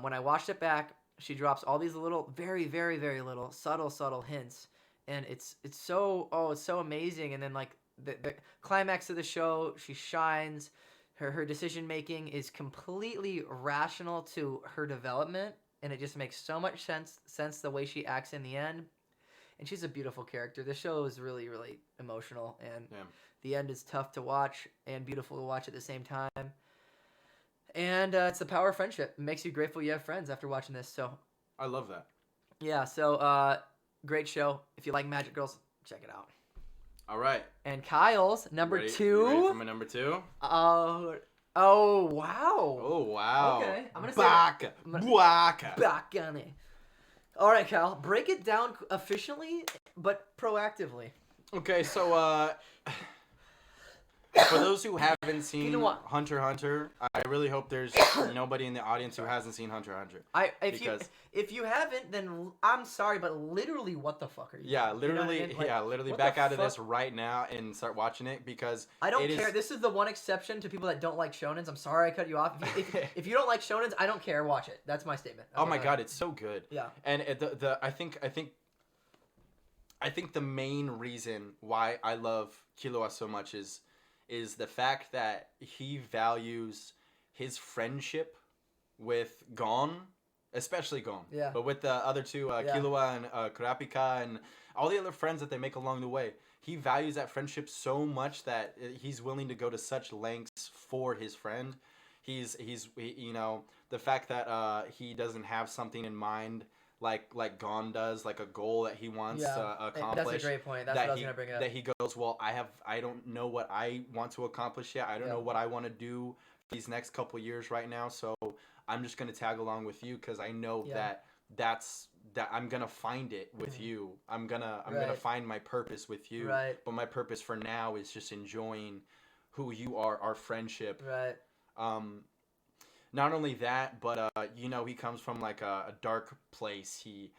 When I watched it back, she drops all these little, very, very, very little, subtle hints, and it's so amazing. And then like the climax of the show, she shines. Her decision making is completely rational to her development, and it just makes so much sense the way she acts in the end. And she's a beautiful character. The show is really, really emotional, and the end is tough to watch and beautiful to watch at the same time. And it's the power of friendship. It makes you grateful you have friends after watching this. So I love that. Yeah, so great show. If you like Magic Girls, check it out. All right. And Kyle's number 2. You ready for my number 2? Oh, wow. Oh, wow. Okay. I'm going to say back on it. All right, Kyle. Break it down efficiently, but proactively. Okay, so for those who haven't seen Hunter x Hunter, I really hope there's nobody in the audience who hasn't seen Hunter x Hunter. If you haven't, then I'm sorry, but literally, what the fuck are you? Yeah, literally, you know what I mean? Literally, back out of this right now and start watching it because I don't care. This is the one exception to people that don't like shonens. I'm sorry I cut you off. If you don't like shonens, I don't care. Watch it. That's my statement. Oh my god, it's so good. Yeah. And I think the main reason why I love Killua so much is the fact that he values his friendship with Gon, especially Gon. Yeah. But with the other two, Killua and Kurapika and all the other friends that they make along the way, he values that friendship so much that he's willing to go to such lengths for his friend. He's you know, the fact that he doesn't have something in mind like Gon does, like a goal that he wants to accomplish. That's a great point. That's what I was going to bring up. That he goes, well, I don't know what I want to accomplish yet. I don't know what I want to do these next couple years right now. So I'm just going to tag along with you because I know that I'm going to find it with you. I'm going to find my purpose with you. Right. But my purpose for now is just enjoying who you are, our friendship. Right. Not only that, but you know, he comes from like a dark place. He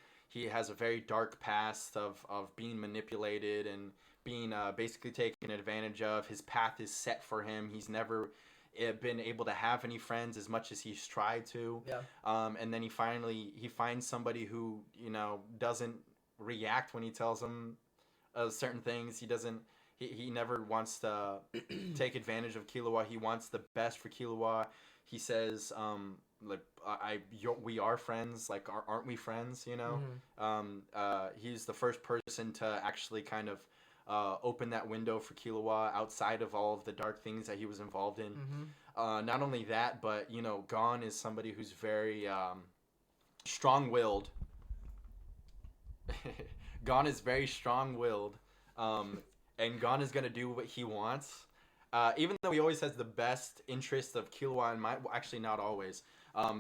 has a very dark past of being manipulated and being basically taken advantage of. His path is set for him. He's never been able to have any friends as much as he's tried to. Yeah. And then he finds somebody who, you know, doesn't react when he tells him certain things. He never wants to take advantage of Killua. He wants the best for Killua. He says, we are friends. Like, aren't we friends? You know. Mm-hmm. He's the first person to actually kind of open that window for Killua outside of all of the dark things that he was involved in. Mm-hmm. Not only that, but you know, Gon is somebody who's very strong-willed. Gon is very strong-willed, and Gon is gonna do what he wants. Even though he always has the best interest of Killua in mind, well, actually not always,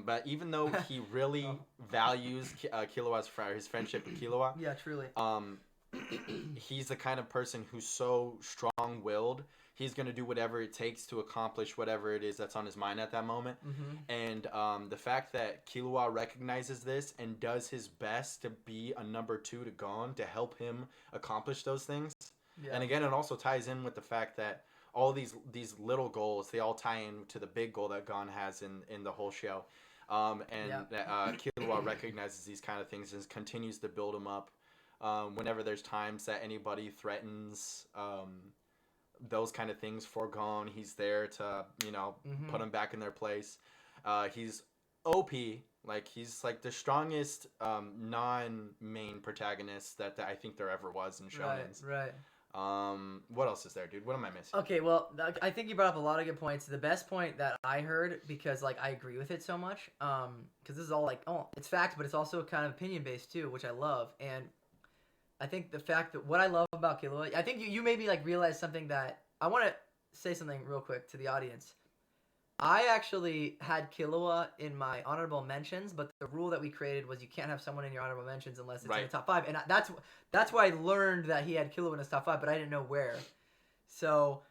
but even though he really values his friendship with Killua, yeah, truly, he's the kind of person who's so strong-willed. He's gonna do whatever it takes to accomplish whatever it is that's on his mind at that moment. Mm-hmm. And the fact that Killua recognizes this and does his best to be a number 2 to Gon to help him accomplish those things. Yeah. And again, it also ties in with the fact that all these little goals, they all tie in to the big goal that Gon has in the whole show. Killua recognizes these kind of things and continues to build them up. Whenever there's times that anybody threatens those kind of things for Gon, he's there to, you know, put them back in their place. He's OP. Like, he's like the strongest non-main protagonist that I think there ever was in shonens. Right. What else is there, dude? What am I missing? Okay, well, I think you brought up a lot of good points. The best point that I heard, because like I agree with it so much, because this is all like, it's fact, but it's also kind of opinion based too, which I love. And I think the fact that what I love about Killua, I think you maybe like realize something that I want to say something real quick to the audience. I actually had Killua in my honorable mentions, but the rule that we created was you can't have someone in your honorable mentions unless it's in the top 5. And that's why I learned that he had Killua in his top 5, but I didn't know where. So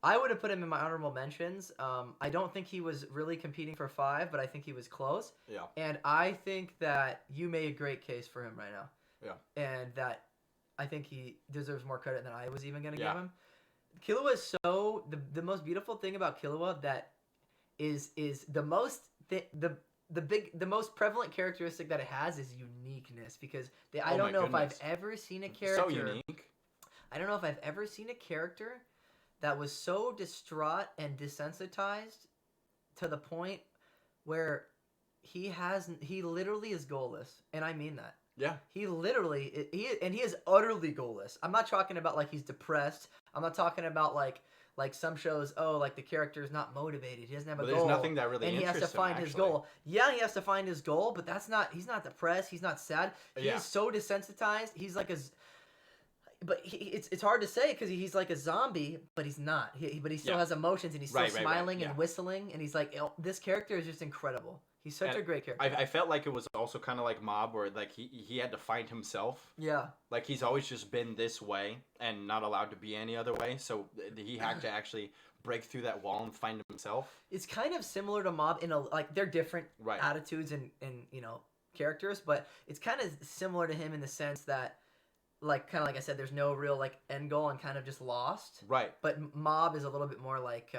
I would have put him in my honorable mentions. I don't think he was really competing for 5, but I think he was close. Yeah. And I think that you made a great case for him right now. Yeah. And that I think he deserves more credit than I was even going to give him. Killua is so... The most beautiful thing about Killua that is the most... the most prevalent characteristic that it has is uniqueness, because I don't know if I've ever seen a character so unique. I don't know if I've ever seen a character that was so distraught and desensitized to the point where he literally is goalless, and I mean that. Yeah. He is utterly goalless. I'm not talking about like he's depressed. I'm not talking about like some shows, like the character is not motivated. He doesn't have a goal. There's nothing that really interests him. And he has to find his goal. Yeah, he has to find his goal, but he's not depressed. He's not sad. He is so desensitized. He's like it's hard to say because he's like a zombie, but he's not. But he still has emotions, and he's still smiling and whistling, and he's like, this character is just incredible. He's such a great character. I felt like it was also kind of like Mob, where like he had to find himself. Yeah. Like he's always just been this way and not allowed to be any other way. So he had to actually break through that wall and find himself. It's kind of similar to Mob in they're different attitudes and characters, but it's kind of similar to him in the sense that like I said, there's no real like end goal and kind of just lost. Right. But Mob is a little bit more like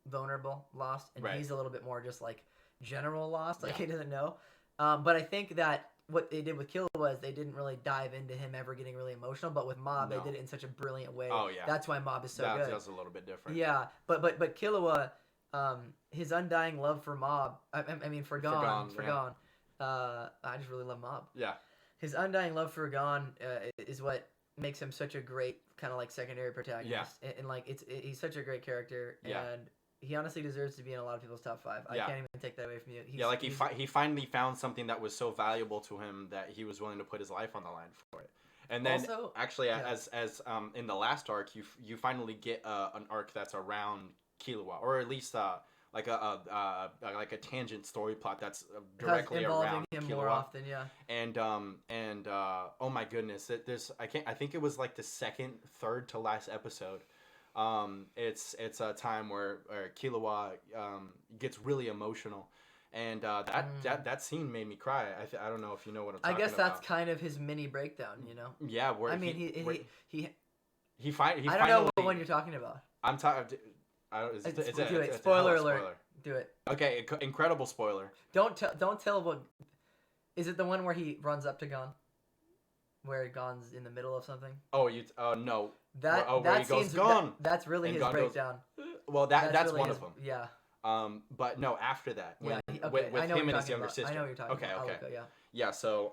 vulnerable, lost, and he's a little bit more just like general lost, like he doesn't know. But I think that what they did with Killua is they didn't really dive into him ever getting really emotional, but with Mob they did it in such a brilliant way. Oh yeah, that's why Mob is so good. That's a little bit different. Yeah, but Killua, his undying love for Mob, I mean for Gon. I just really love Mob. Yeah, his undying love for Gon is what makes him such a great kind of like secondary protagonist. Yeah, and like he's such a great character. Yeah. And he honestly deserves to be in a lot of people's top 5. I can't even take that away from you. He finally found something that was so valuable to him that he was willing to put his life on the line for it. And then also, actually, as in the last arc, you finally get an arc that's around Killua, or at least like a tangent story plot that's directly around him Killua. More often, yeah. And oh my goodness, I think it was like the third to last episode. It's a time where Killua gets really emotional, and that scene made me cry. I don't know if you know what I'm talking about. I guess that's kind of his mini breakdown, you know. Yeah, where I mean he I don't know what one you're talking about. I'm talking. Do it. Spoiler alert. Do it. Okay, incredible spoiler. Don't tell what. Is it the one where he runs up to Gon? Where Gon's in the middle of something? Oh, no. That where he goes, Gon. That's really his breakdown. Well, that's really one of them. Yeah. But no, after that, with him and his younger sister. I know what you're talking about. Okay. Yeah. So,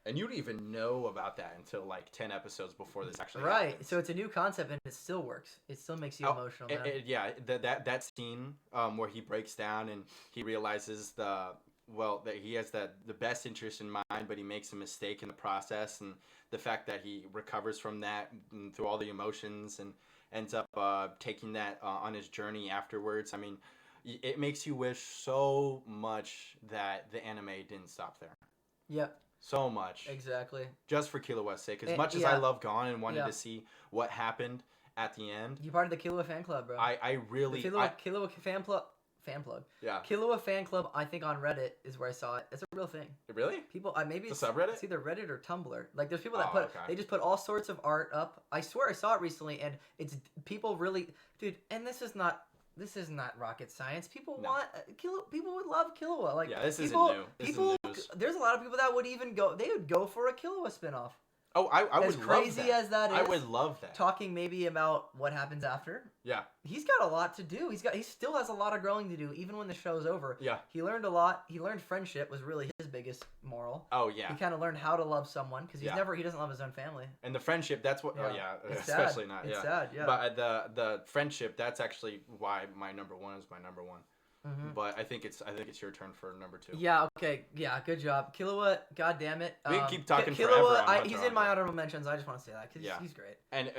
and you didn't even know about that until like 10 episodes before this actually happened. Right. So it's a new concept and it still works. It still makes you emotional. That scene where he breaks down and he realizes that he has the best interest in mind, but he makes a mistake in the process, and the fact that he recovers from that through all the emotions and ends up taking that on his journey afterwards. I mean, it makes you wish so much that the anime didn't stop there. Yep. So much. Exactly. Just for Killua's sake. As much as I love Gon and wanted to see what happened at the end. You're part of the Killua fan club, bro. I really... The Killua fan club... Yeah. Killua fan club, I think on Reddit is where I saw it. It's a real thing. Really? People, maybe it's a subreddit. It's either Reddit or Tumblr. Like there's people that they just put all sorts of art up. I swear I saw it recently, and it's people really, dude. And this is not rocket science. People want people would love Killua. Like this isn't new. There's a lot of people that would even go. They would go for a Killua spinoff. Oh, I would love that. As crazy as that is, I would love that. Talking maybe about what happens after. Yeah. He's got a lot to do. He still has a lot of growing to do, even when the show's over. Yeah. He learned a lot. He learned friendship was really his biggest moral. Oh yeah. He kind of learned how to love someone because he doesn't love his own family. And the friendship, that's what. It's especially sad. not. It's sad. Yeah. But the friendship, that's actually why my number one is my number one. Mm-hmm. But I think it's your turn for number 2. Yeah. Okay. Yeah. Good job, Killua. God damn it. We can keep talking forever. He's in my honorable mentions. I just want to say that because he's great. And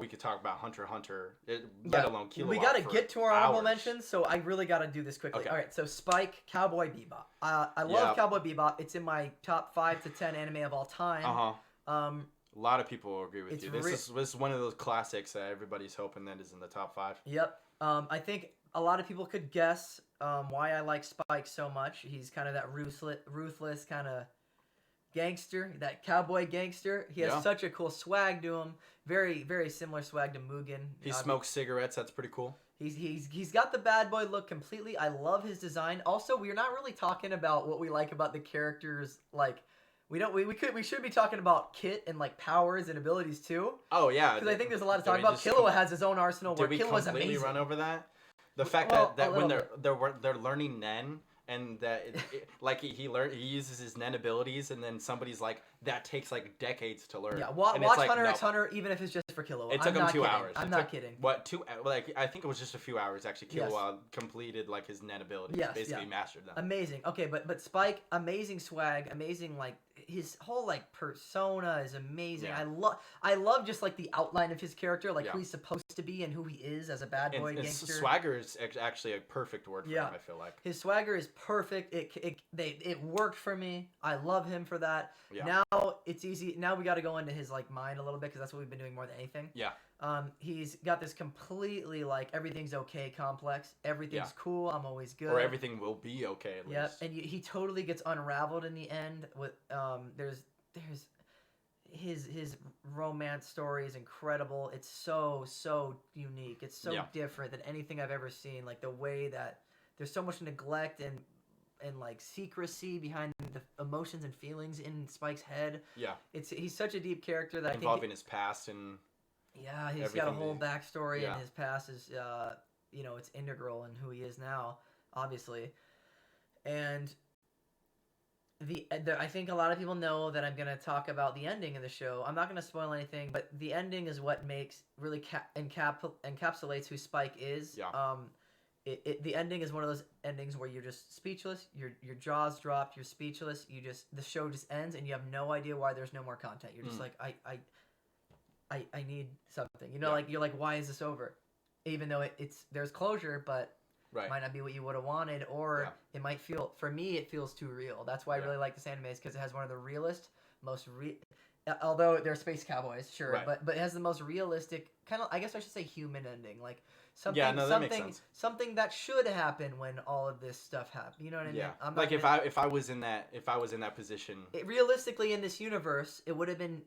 we could talk about Hunter x Hunter, let alone Killua. We got to get to our honorable mentions, so I really got to do this quickly. Okay. All right. So Spike, Cowboy Bebop. I love Cowboy Bebop. It's in my top 5 to 10 anime of all time. A lot of people will agree with you. This is one of those classics that everybody's hoping that is in the top 5. Yep. I think a lot of people could guess why I like Spike so much. He's kind of that ruthless kind of gangster, that cowboy gangster. He has such a cool swag to him. Very, very similar swag to Mugen. He smokes cigarettes. That's pretty cool. He's got the bad boy look completely. I love his design. Also, we're not really talking about what we like about the characters. Like, we should be talking about Kit and like powers and abilities too. Oh yeah, because I think there's a lot to talk about. Killua has his own arsenal. Where Killua's amazing. Did we completely run over that? The fact that when they're learning Nen. And that, he uses his Nen abilities, and then somebody's like, that takes like decades to learn. Yeah, watch Hunter x Hunter, even if it's just for Killua. It took him 2 hours. I'm not kidding. What, 2? Like, I think it was just a few hours actually. Killua completed like his Nen abilities, basically mastered them. Amazing. Okay, but Spike, amazing swag, amazing like his whole like persona is amazing. Yeah. I love just like the outline of his character, like who he's supposed to be and who he is as a bad boy gangster. Swagger is actually a perfect word for him. I feel like his swagger is perfect. It worked for me. I love him for that. Yeah. Now it's easy. Now we got to go into his like mind a little bit because that's what we've been doing more than anything. Yeah. He's got this completely like everything's okay complex. Everything's cool. I'm always good. Or everything will be okay at least. Yep. And he totally gets unraveled in the end. With there's his romance story is incredible. It's so unique. It's so different than anything I've ever seen. Like the way that there's so much neglect and like secrecy behind the emotions and feelings in Spike's head. Yeah. He's such a deep character that involving his past and he's got a whole backstory and his past is it's integral in who he is now, obviously. And I think a lot of people know that I'm going to talk about the ending of the show. I'm not going to spoil anything, but the ending is what makes really encapsulates who Spike is. Yeah. The ending is one of those endings where you're just speechless, your jaws dropped, you're speechless, the show just ends and you have no idea why there's no more content. You're just like, I need something. Like you're like, why is this over? Even though there's closure, but it might not be what you would have wanted, or it might feel, for me, it feels too real. That's why I really like this anime, is because it has one of the realest, although they're space cowboys, sure, but it has the most realistic, kind of, I guess I should say human ending, like something, that makes sense. Something that should happen when all of this stuff happens. You know what I mean? Yeah. Like if I was in that position, realistically in this universe, it would have been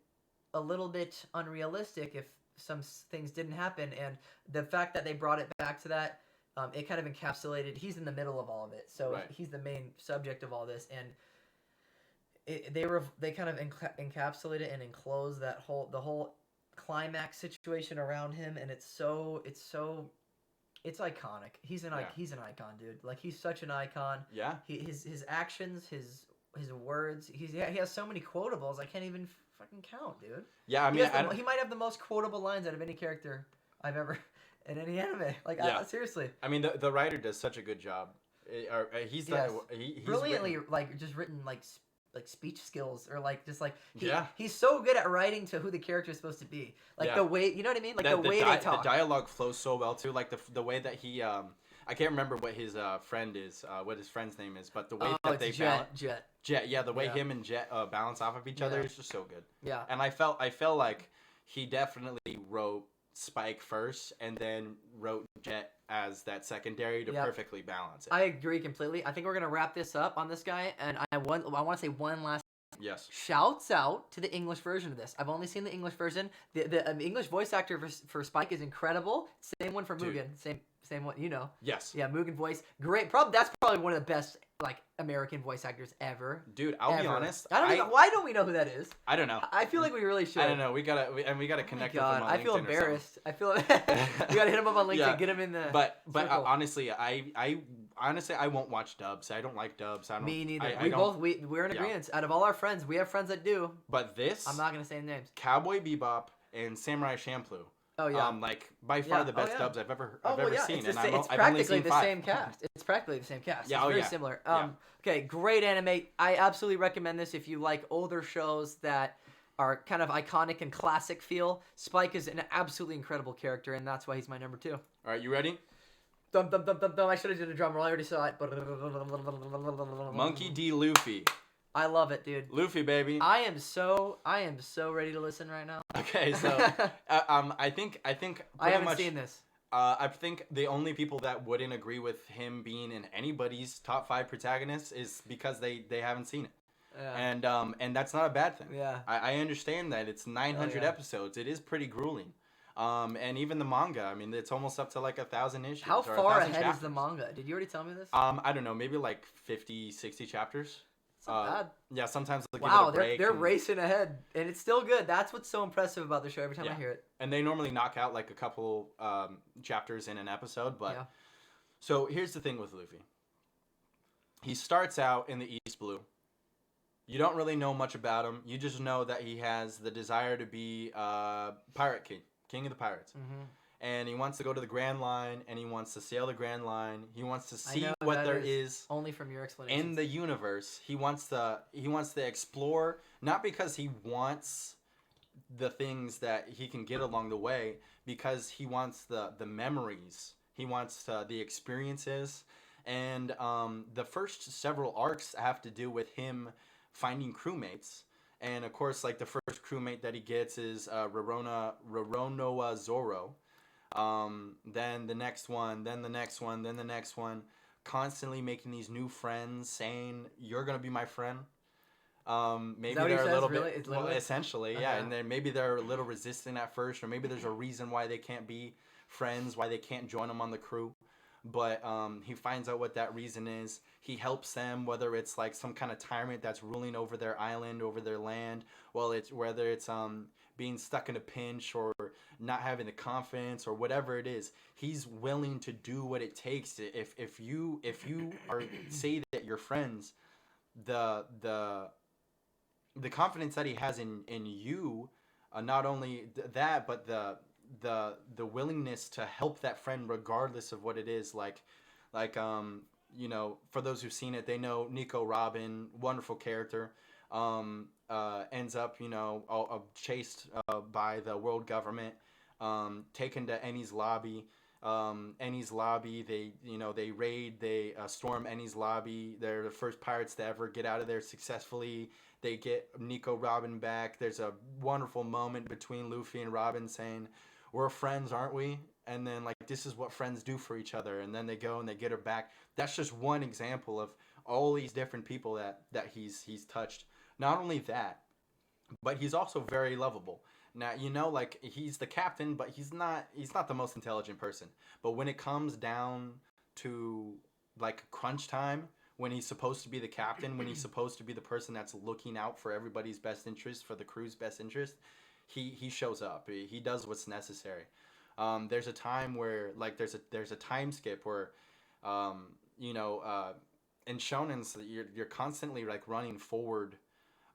a little bit unrealistic if some things didn't happen, and the fact that they brought it back to that. It kind of encapsulated. He's in the middle of all of it, so he's the main subject of all this, and they kind of encapsulated and enclosed the whole climax situation around him, and it's iconic. He's an icon, dude. Like he's such an icon. Yeah. His actions, his words. He has so many quotables. I can't even fucking count, dude. Yeah, I mean, he might have the most quotable lines out of any character I've ever. In any anime, like seriously. I mean, the writer does such a good job. He's brilliantly written like speech skills, or like just like he's so good at writing to who the character is supposed to be. Like the way, you know what I mean? Like the way they talk. The dialogue flows so well too. Like the way that he I can't remember what his friend is, what his friend's name is, but the way that they balance Jet. Yeah, the way him and Jet balance off of each other is just so good. Yeah. And I felt like he definitely wrote Spike first and then wrote Jet as that secondary to perfectly balance it. I agree completely. I think we're gonna wrap this up on this guy, and I want to say one last shouts out to the English version of this. I've only seen the English version. The English voice actor for Spike is incredible. Same one for Mugen. Same one, Yes. Yeah, Mugen voice. Great. That's probably one of the best like American voice actors ever. Dude, I'll be honest. Why don't we know who that is? I don't know. I feel like we really should. I don't know. We gotta connect with him on LinkedIn. I feel embarrassed. I feel we gotta hit him up on LinkedIn, get him in the. But honestly, I won't watch dubs. I don't like dubs. Me neither. We're in agreement. Out of all our friends, we have friends that do. But this, I'm not gonna say names. Cowboy Bebop and Samurai Champloo. Oh yeah. Like by far the best dubs I've ever seen. It's practically the same cast. It's practically the same cast. Yeah, it's very similar. Okay, great anime. I absolutely recommend this if you like older shows that are kind of iconic and classic feel. Spike is an absolutely incredible character, and that's why he's my number 2. All right, you ready? Dum dum dum dum dum. I should have did a drum roll. I already saw it. Monkey D. Luffy. I love it, dude. Luffy, baby. I am so ready to listen right now. Okay, so I think I haven't seen this. I think the only people that wouldn't agree with him being in anybody's top 5 protagonists is because they haven't seen it. And that's not a bad thing. Yeah. I understand that it's 900 episodes. It is pretty grueling. And even the manga, I mean, it's almost up to like 1,000 issues. How far ahead is the manga? Did you already tell me this? I don't know, maybe like 50, 60 chapters. It's not bad. Yeah, sometimes they'll give it a break. They're racing ahead, and it's still good. That's what's so impressive about the show every time I hear it. And they normally knock out like a couple chapters in an episode, but so here's the thing with Luffy. He starts out in the East Blue. You don't really know much about him. You just know that he has the desire to be Pirate King of the Pirates. Mm-hmm. And he wants to go to the Grand Line, and he wants to sail the Grand Line. He wants to see what there is only from your explanation in the universe. He wants to explore, not because he wants the things that he can get along the way, because he wants the memories. He wants the experiences. And the first several arcs have to do with him finding crewmates. And of course, like the first crewmate that he gets is Roronoa Zoro. Then the next one, then the next one, then the next one, constantly making these new friends, saying, "You're gonna be my friend." Maybe they're a little bit, essentially, yeah, and then maybe they're a little resistant at first, or maybe there's a reason why they can't be friends, why they can't join him on the crew. But he finds out what that reason is. He helps them, whether it's like some kind of tyrant that's ruling over their island, over their land, whether it's being stuck in a pinch or not having the confidence or whatever it is. He's willing to do what it takes. If you are say that you're friends, the confidence that he has in you, not only that, but the willingness to help that friend regardless of what it is, like you know, for those who've seen it, they know Nico Robin, wonderful character, ends up, you know, chased by the world government, taken to Eni's lobby. Eni's lobby, they raid, they storm Eni's lobby. They're the first pirates to ever get out of there successfully. They get Nico Robin back. There's a wonderful moment between Luffy and Robin saying, "We're friends, aren't we?" And then, like, this is what friends do for each other. And then they go and they get her back. That's just one example of all these different people that he's touched. Not only that, but he's also very lovable. Now, you know, like, he's the captain, but he's not the most intelligent person. But when it comes down to, like, crunch time, when he's supposed to be the captain, when he's supposed to be the person that's looking out for everybody's best interest, for the crew's best interest, he shows up. He does what's necessary. There's a time where, like, there's a time skip where, you know, in shonens, you're constantly, like, running forward,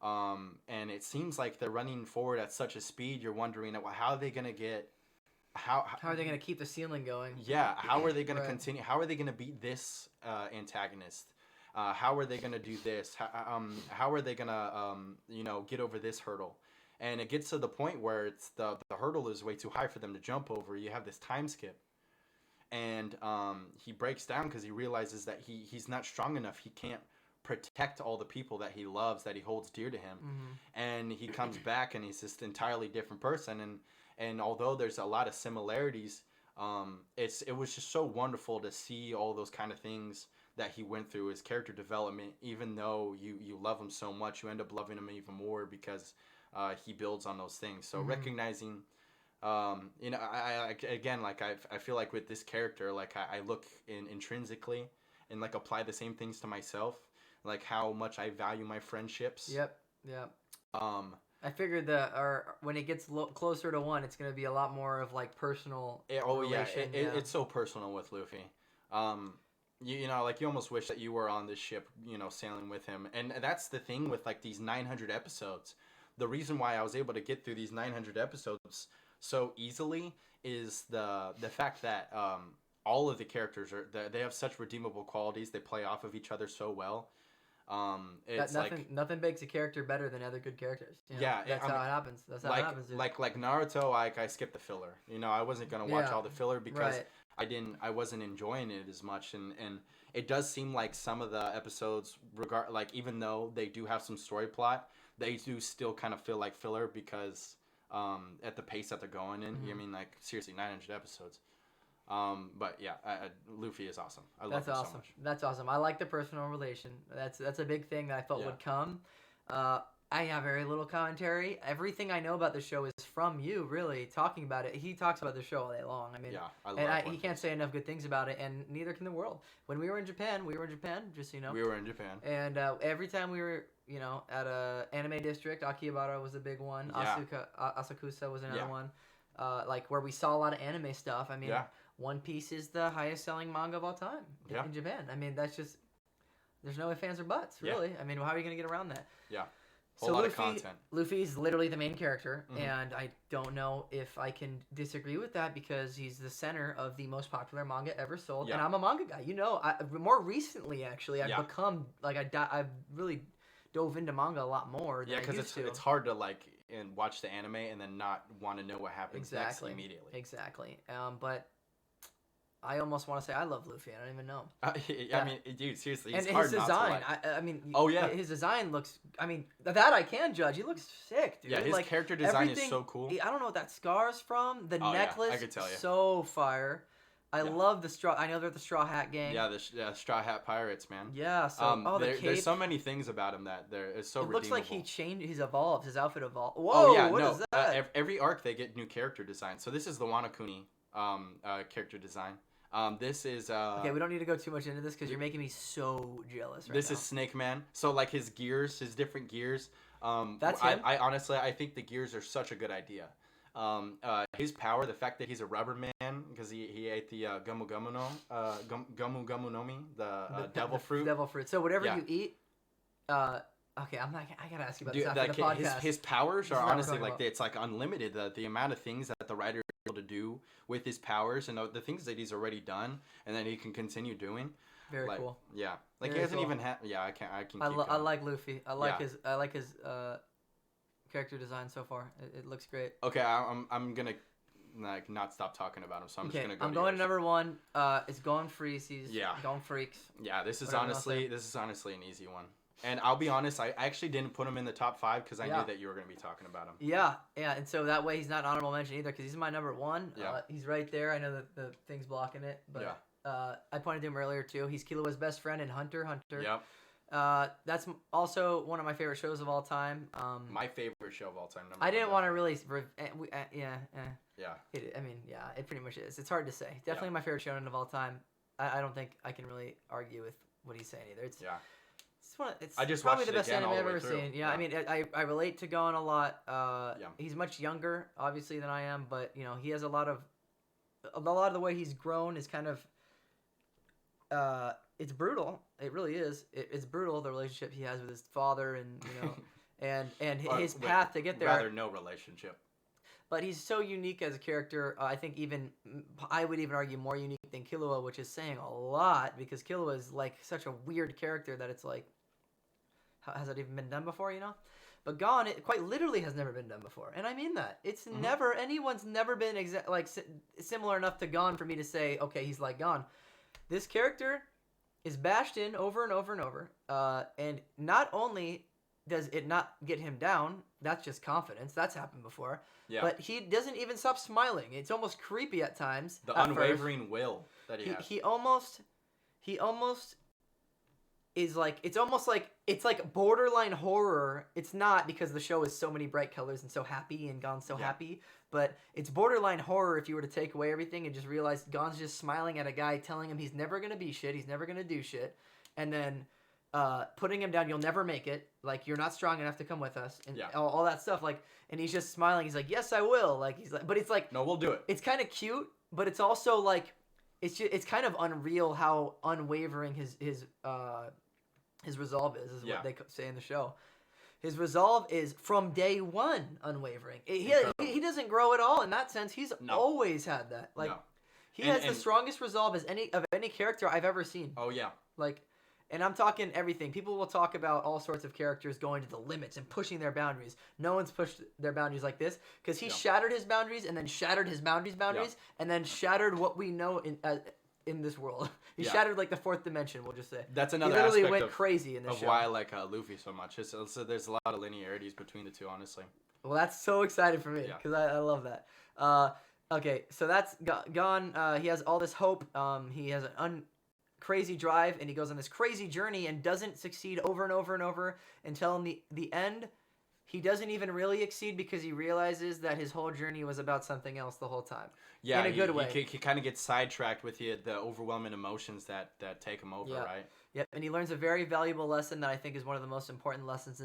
and it seems like they're running forward at such a speed. You're wondering, well, how are they gonna get? How are they gonna keep the ceiling going? Yeah, how are they gonna continue? How are they gonna beat this antagonist? How are they gonna do this? How are they gonna you know, get over this hurdle? And it gets to the point where it's the hurdle is way too high for them to jump over. You have this time skip. And he breaks down because he realizes that he's not strong enough. He can't protect all the people that he loves, that he holds dear to him. Mm-hmm. And he comes back and he's this entirely different person. And although there's a lot of similarities, it was just so wonderful to see all those kind of things that he went through, his character development. Even though you love him so much, you end up loving him even more because he builds on those things. So recognizing, you know, I again, like, I feel like with this character, like, I look intrinsically and, like, apply the same things to myself, like how much I value my friendships. Yep. I figured that, or when it gets closer to 1, it's going to be a lot more of, like, personal. It's so personal with Luffy. You know, like, you almost wish that you were on this ship, you know, sailing with him. And that's the thing with, like, these 900 episodes. The reason why I was able to get through these 900 episodes so easily is the fact that all of the characters they have such redeemable qualities. They play off of each other so well. It's nothing makes a character better than other good characters. You know? Yeah, that's how it happens. That's how it happens. Dude. Like Naruto, I skipped the filler. You know, I wasn't gonna watch all the filler because I wasn't enjoying it as much, and it does seem like some of the episodes, like, even though they do have some story plot, they do still kind of feel like filler because at the pace that they're going in. I mean, like, seriously, 900 episodes. But yeah, Luffy is awesome. I love him so much. That's awesome. I like the personal relation. That's a big thing that I felt would come. I have very little commentary. Everything I know about the show is from you, really, talking about it. He talks about the show all day long. I mean, yeah, I love he can't say enough good things about it, and neither can the world. When we were in Japan, just so you know. We were in Japan. And every time we were, at a anime district, Akihabara was a big one. Yeah. Asakusa was another one. Like where we saw a lot of anime stuff. I mean, One Piece is the highest selling manga of all time in Japan. I mean, that's just, there's no ifs, ands, or buts, really. I mean, how are you going to get around that? Yeah. Whole lot of content. Luffy's literally the main character, and I don't know if I can disagree with that because he's the center of the most popular manga ever sold, and I'm a manga guy. More recently, actually, I've become, I've really dove into manga a lot more than I used to. It's hard to, watch the anime and then not want to know what happens next immediately. Exactly. But I almost want to say I love Luffy. I don't even know. I mean, dude, seriously, it's and hard his design. Not to like. His design looks. I mean, that I can judge. He looks sick, dude. Yeah, his character design is so cool. I don't know what that scar's from. The necklace, I could tell you. So fire. I love the straw. I know they're the Straw Hat Gang. Yeah, the Straw Hat Pirates, man. Yeah. So the cape. There's so many things about him that it's so. It looks like he changed. He's evolved. His outfit evolved. Whoa! Oh yeah, what is that? Every arc they get new character design. So this is the Wanakuni character design. This is okay, we don't need to go too much into this because you're making me so jealous right now. This is Snake Man. So his gears, his different gears. That's him? I honestly I think the gears are such a good idea. His power, the fact that he's a rubber man because he ate the Gumu Gumu no Mi, the devil fruit. Devil fruit. So whatever you eat, okay, I gotta ask you about this after the podcast. His powers are honestly it's unlimited. The amount of things that the writer is able to do with his powers and the things that he's already done and then he can continue doing. Very cool. Yeah, he hasn't even had. Yeah, I can. I like Luffy. I like his character design so far. It looks great. Okay, I'm gonna not stop talking about him, so I'm just gonna go. I'm going to number one. It's Gon Freezies. Yeah. Gon Freaks. Yeah, this is honestly an easy one. And I'll be honest, I actually didn't put him in the top 5 because I knew that you were going to be talking about him. Yeah, and so that way he's not an honorable mention either because he's my number 1. Yeah. He's right there. I know that the thing's blocking it, but I pointed to him earlier too. He's Killua's best friend in Hunter x Hunter. Yep. That's also one of my favorite shows of all time. My favorite show of all time. I didn't want to really... Yeah. It pretty much is. It's hard to say. Definitely my favorite shonen of all time. I don't think I can really argue with what he's saying either. I just probably watched the best anime I've ever through. seen. Yeah, I mean, I relate to Gon a lot. He's much younger, obviously, than I am, but he has a lot of the way he's grown is kind of. It's brutal. It really is. It's brutal the relationship he has with his father, and his path to get there. Rather no relationship. But he's so unique as a character. I think I would even argue more unique than Killua, which is saying a lot because Killua is such a weird character that it's has it even been done before, But Gon, it quite literally has never been done before, and I mean that. It's never anyone's never been similar enough to Gon for me to say, okay, he's like Gon. This character is bashed in over and over and over, and not only does it not get him down, that's just confidence. That's happened before. Yeah. But he doesn't even stop smiling. It's almost creepy at times. The unwavering will that he has. He almost is it's like borderline horror. It's not because the show is so many bright colors and so happy and Gon's so happy, but it's borderline horror if you were to take away everything and just realize Gon's just smiling at a guy telling him he's never going to be shit, he's never going to do shit, and then putting him down, you'll never make it, you're not strong enough to come with us, and all that stuff, and he's just smiling, he's like, yes, I will, but it's no, we'll do it. It's kind of cute, but it's also it's kind of unreal how unwavering his resolve is what they say in the show. His resolve is from day one unwavering. He doesn't grow at all in that sense. He's always had that. He has the strongest resolve of any character I've ever seen. Oh yeah. And I'm talking everything. People will talk about all sorts of characters going to the limits and pushing their boundaries. No one's pushed their boundaries like this because he shattered his boundaries and then shattered his boundaries and then shattered what we know in this world. He shattered the fourth dimension, we'll just say. That's another aspect. He literally went crazy in this show. Why I like Luffy so much. So there's a lot of linearities between the two, honestly. Well, that's so exciting for me because I love that. Okay, so that's Gon. He has all this hope. He has an crazy drive, and he goes on this crazy journey and doesn't succeed over and over and over until in the end, he doesn't even really exceed because he realizes that his whole journey was about something else the whole time. Yeah, in a good way. He kind of gets sidetracked with the overwhelming emotions that take him over, right? Yep, and he learns a very valuable lesson that I think is one of the most important lessons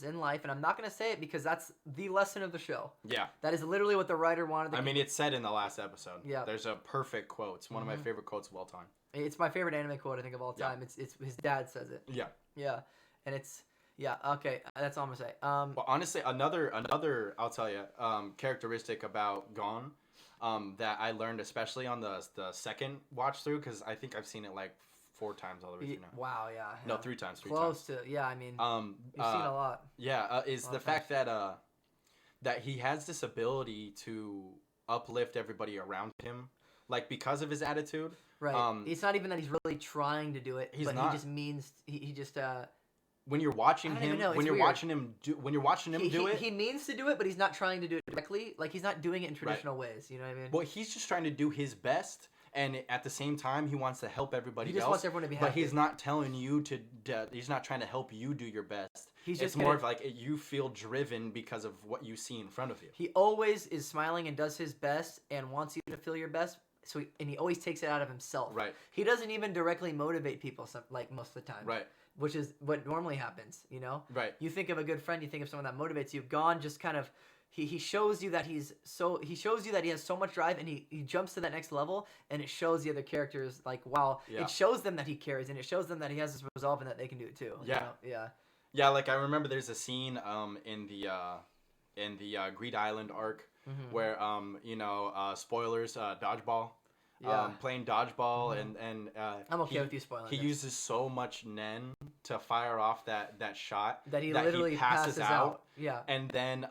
in life. And I'm not going to say it because that's the lesson of the show. Yeah. That is literally what the writer wanted. I mean, it's said in the last episode. Yeah. There's a perfect quote. It's one of my favorite quotes of all time. It's my favorite anime quote, I think, of all time. Yeah. It's his dad says it. Yeah. Yeah, and it's... Yeah, okay, that's all I'm going to say. Well, honestly, another I'll tell you, characteristic about Gon that I learned, especially on the second watch through, because I think I've seen it like 4 times all the way through now. Wow, yeah. No, 3 times. Close to, yeah, I mean, you've seen a lot. Yeah, is the fact that he has this ability to uplift everybody around him, like because of his attitude. Right. It's not even that he's really trying to do it, but not. He just means, he just... When you're watching him, when you're watching him do it, he means to do it, but he's not trying to do it directly. Like he's not doing it in traditional ways. You know what I mean? Well, he's just trying to do his best, and at the same time, he wants to help everybody else. He just wants everyone to be happy. But he's not telling you to. He's not trying to help you do your best. It's more of like you feel driven because of what you see in front of you. He always is smiling and does his best and wants you to feel your best. So he always takes it out of himself. Right. He doesn't even directly motivate people, like most of the time. Right. Which is what normally happens, you know? Right. You think of a good friend, you think of someone that motivates you. Gon just kind of he shows you that he has so much drive, and he jumps to that next level, and it shows the other characters like, wow, it shows them that he cares, and it shows them that he has this resolve and that they can do it too. Yeah. You know? Yeah. Yeah, like I remember there's a scene in the Greed Island arc where spoilers, dodgeball. Yeah. Playing dodgeball and I'm okay with you spoiling. He uses so much nen to fire off that shot that he literally passes out. Yeah. And then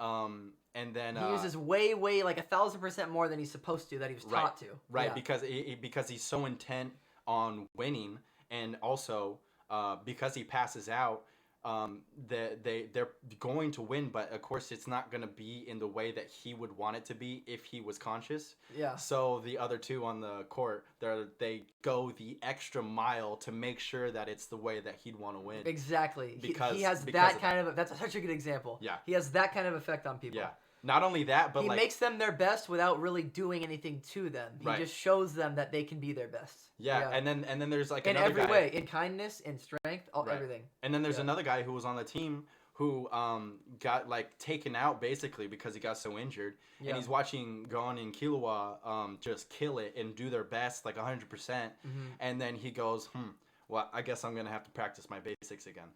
he uses way like 1,000% more than he's supposed to, that he was taught to. Right, yeah. because he's so intent on winning, and also because he passes out. They're going to win, but of course it's not going to be in the way that he would want it to be if he was conscious. Yeah. So the other two on the court, they go the extra mile to make sure that it's the way that he'd want to win. Exactly. Because he has that kind of that's such a good example. Yeah. He has that kind of effect on people. Yeah. Not only that, but he makes them their best without really doing anything to them. He just shows them that they can be their best. Yeah. And then there's like in another every guy. way, in kindness, in strength, everything. And then there's another guy who was on the team who got like taken out basically because he got so injured, and he's watching Gon and Killua just kill it and do their best like 100%, and then he goes, well, I guess I'm gonna have to practice my basics again.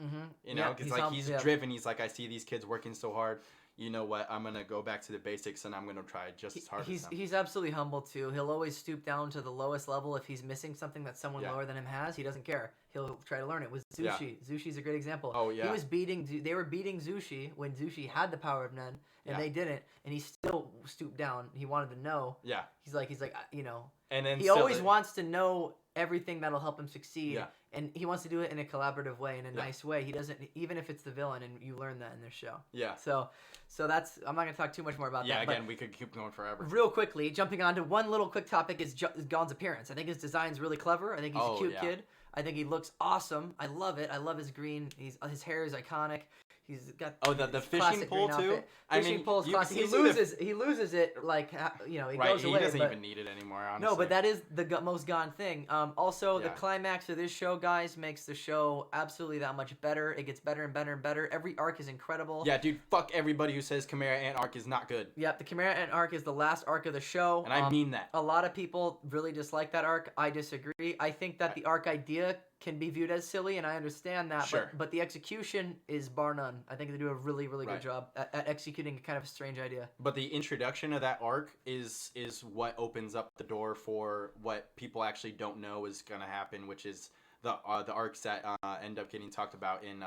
You know, because he's driven. He's like, I see these kids working so hard. You know what? I'm gonna go back to the basics, and I'm gonna try just as hard as them. He's absolutely humble too. He'll always stoop down to the lowest level if he's missing something that someone lower than him has. He doesn't care. He'll try to learn it. With Zushi, Zushi's a great example. Oh yeah. They were beating Zushi when Zushi had the power of Nen, and they didn't, and he still stooped down. He wanted to know. Yeah. He's like, you know. And then he always wants to know everything that'll help him succeed. Yeah. And he wants to do it in a collaborative way, in a nice way. He doesn't, even if it's the villain, and you learn that in this show. Yeah. So that's, I'm not going to talk too much more about that. Yeah, again, we could keep going forever. Real quickly, jumping on to one little quick topic is Gon's appearance. I think his design's really clever. I think he's a cute kid. I think he looks awesome. I love it. I love his green. His hair is iconic. He's got the fishing pole too. Fishing pole is classic. He loses it like it goes away. He doesn't even need it anymore. Honestly. No, but that is the most Gon thing. Also, the climax of this show, guys, makes the show absolutely that much better. It gets better and better and better. Every arc is incredible. Yeah, dude. Fuck everybody who says Chimera Ant arc is not good. Yep, the Chimera Ant arc is the last arc of the show, and I mean that. A lot of people really dislike that arc. I disagree. I think that the arc idea can be viewed as silly, and I understand that. Sure. But the execution is bar none. I think they do a really, really good job at executing kind of a strange idea. But the introduction of that arc is what opens up the door for what people actually don't know is going to happen, which is the arcs that end up getting talked about in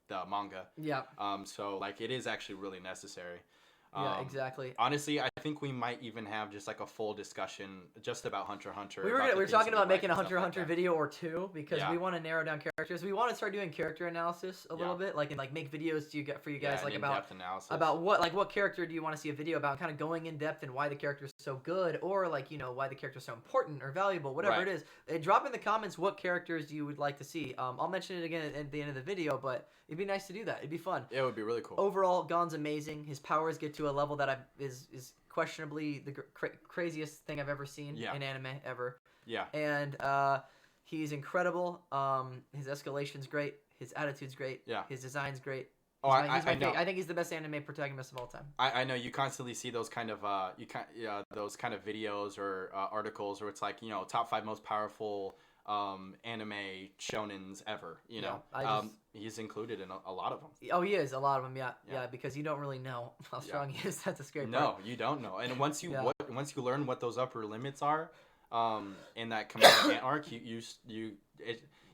the manga. Yeah. So like it is actually really necessary. Yeah, exactly. Honestly, I think we might even have just like a full discussion just about Hunter x Hunter. We were talking about making a Hunter x Hunter video or two because we want to narrow down characters. We want to start doing character analysis a little bit, and make videos for you guys like about what character do you want to see a video about, kind of going in depth and why the character is so good, or like why the character's so important or valuable, whatever it is. Drop in the comments what characters you would like to see. I'll mention it again at the end of the video, but it'd be nice to do that. It'd be fun. Yeah, it would be really cool. Overall, Gon's amazing. His powers get to a level that is questionably the craziest thing I've ever seen in anime ever. Yeah. And he's incredible. His escalation's great. His attitude's great. Yeah. His design's great. Oh, I know. I think he's the best anime protagonist of all time. I know you constantly see those kind of those kind of videos or articles where it's like top 5 most powerful anime shonens ever. He's included in a lot of them. Oh, he is a lot of them. Yeah, because you don't really know how strong he is. That's a scary part. No, you don't know. And once you learn what those upper limits are, in that command arc,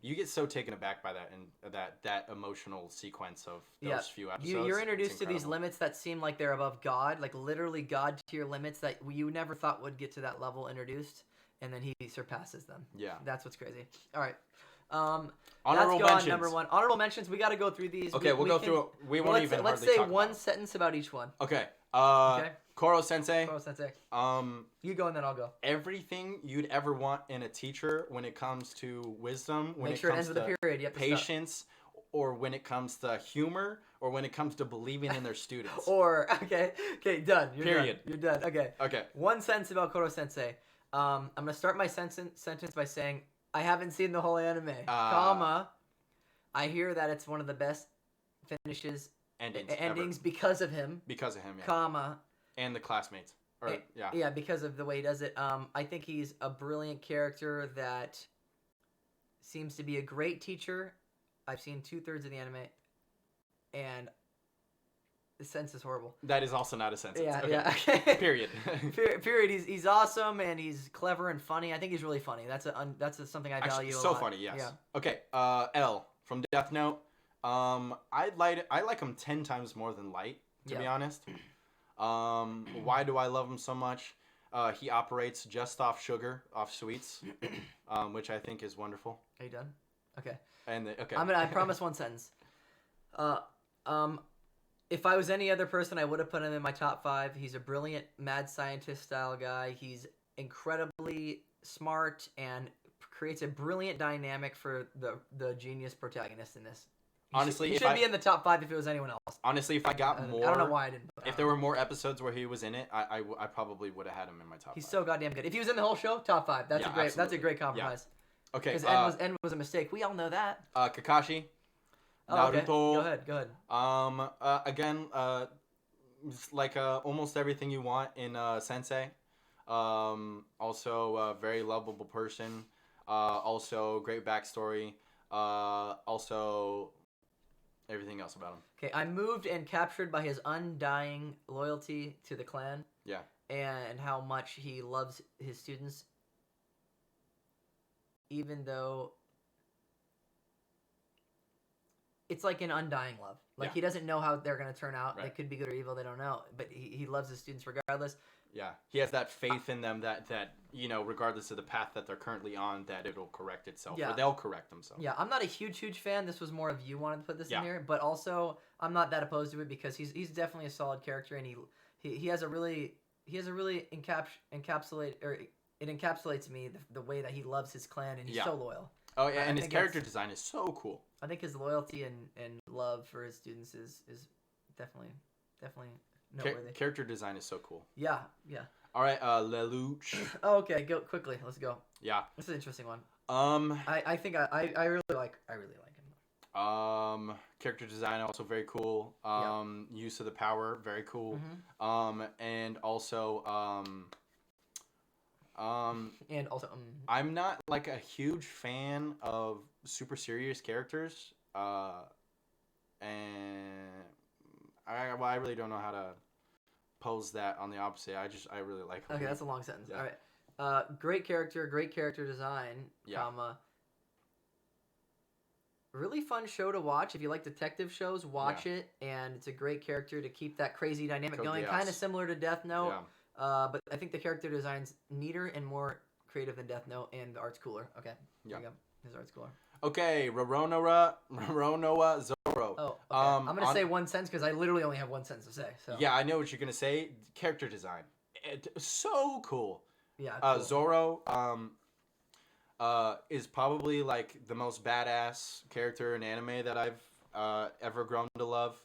you get so taken aback by that and that emotional sequence of those few episodes. You're introduced to these limits that seem like they're above God, like literally God tier limits that you never thought would get to that level introduced, and then he surpasses them. Yeah, that's what's crazy. All right. Honorable mentions. Number 1. Honorable mentions. We got to go through these. Okay, we'll go through. We won't even. Let's say one sentence about each one. Okay. Koro Sensei. You go and then I'll go. Everything you'd ever want in a teacher when it comes to wisdom, when it comes to patience, or when it comes to humor, or when it comes to believing in their students. Okay, done. Period. You're done. Okay. One sentence about Koro Sensei. I'm gonna start my sentence by saying I haven't seen the whole anime. I hear that it's one of the best finishes. Endings because of him. Because of him, yeah. And the classmates. Yeah, because of the way he does it. I think he's a brilliant character that seems to be a great teacher. I've seen 2/3 of the anime, and the sense is horrible. That is also not a sentence. Yeah. Period. Period. He's awesome and he's clever and funny. I think he's really funny. That's something I value. So funny, yes. Yeah. Okay. L from Death Note. I like him 10 times more than Light, to be honest. Why do I love him so much? He operates just off sugar, off sweets, which I think is wonderful. Are you done? Okay. Okay. I promise one sentence. If I was any other person, I would have put him in my top 5. He's a brilliant mad scientist style guy. He's incredibly smart and creates a brilliant dynamic for the genius protagonist in this. Honestly, he should be in the top 5 if it was anyone else. Honestly, if I got more, I don't know why I didn't. If there were more episodes where he was in it, I probably would have had him in my top 5. He's so goddamn good. If he was in the whole show, top 5. That's a great compromise. Yeah. Okay. Because N was a mistake. We all know that. Kakashi. Naruto. Okay. Go ahead. Again, like almost everything you want in Sensei. Also a very lovable person. Also great backstory. Also everything else about him. Okay, I'm moved and captured by his undying loyalty to the clan. Yeah. And how much he loves his students. Even though it's like an undying love. Like he doesn't know how they're going to turn out. Right. They could be good or evil. They don't know. But he loves his students regardless. Yeah. He has that faith in them that regardless of the path that they're currently on, that it'll correct itself. Yeah. Or they'll correct themselves. Yeah. I'm not a huge fan. This was more of you wanted to put this in here. But also, I'm not that opposed to it because he's definitely a solid character. And he has a really encapsulate, or it encapsulates me the way that he loves his clan and he's so loyal. Oh yeah, and his character design is so cool. I think his loyalty and love for his students is definitely noteworthy. Character design is so cool. Yeah. All right, Lelouch. Okay, go quickly. Let's go. Yeah. This is an interesting one. I think I really like him. Character design also very cool. Use of the power very cool. Mm-hmm. And also I'm not like a huge fan of super serious characters. And I really don't know how to pose that on the opposite. I really like him. Okay, that's a long sentence. Yeah. All right. Great character design, really fun show to watch. If you like detective shows, watch it. And it's a great character to keep that crazy dynamic going. Kind of similar to Death Note. Yeah. But I think the character design's neater and more creative than Death Note, and the art's cooler. Okay, there you go. His art's cooler. Okay, Roronoa Zoro. Oh, okay. I'm going to say one sentence because I literally only have one sentence to say. So. Yeah, I know what you're going to say. Character design. so cool. Yeah. Cool. Zoro is probably like the most badass character in anime that I've ever grown to love.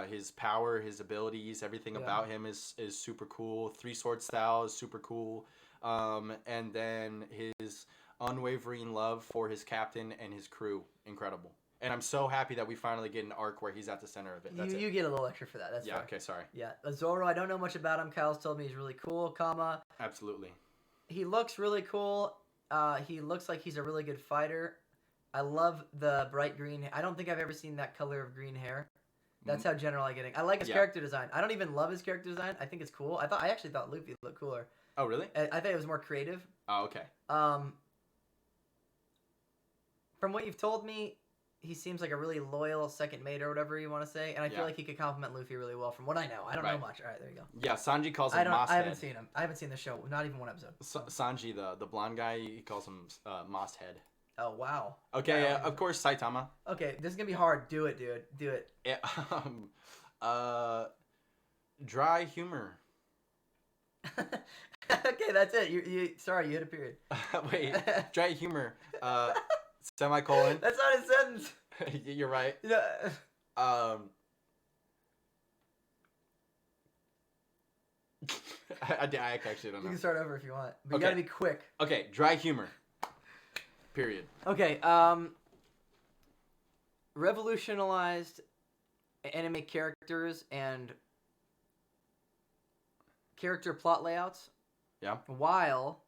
His power, his abilities, everything about him is super cool. Three sword style is super cool. And then his unwavering love for his captain and his crew, incredible. And I'm so happy that we finally get an arc where he's at the center of it. You get a little extra for that. That's fair. Okay, sorry. Yeah, Zoro, I don't know much about him. Kyle's told me he's really cool, Absolutely. He looks really cool. He looks like he's a really good fighter. I love the bright green. I don't think I've ever seen that color of green hair. That's how general I'm getting. I like his character design. I don't even love his character design. I think it's cool. I actually thought Luffy looked cooler. Oh, really? I think it was more creative. Oh, okay. From what you've told me, he seems like a really loyal second mate or whatever you want to say, and I feel like he could complement Luffy really well from what I know. I don't know much. All right, there you go. Yeah, Sanji calls him Moss Head. I haven't seen him. I haven't seen the show. Not even one episode. Sanji, the blonde guy, he calls him Moss Head. Oh, wow. Okay, of course, Saitama. Okay, this is going to be hard. Do it, dude. Do it. Dry humor. Okay, that's it. Sorry, you hit a period. Wait, dry humor. Semicolon. That's not a sentence. You're right. I actually don't know. You can start over if you want. But you gotta be quick. Okay, dry humor. Period. Okay, revolutionized anime characters and character plot layouts. Yeah. While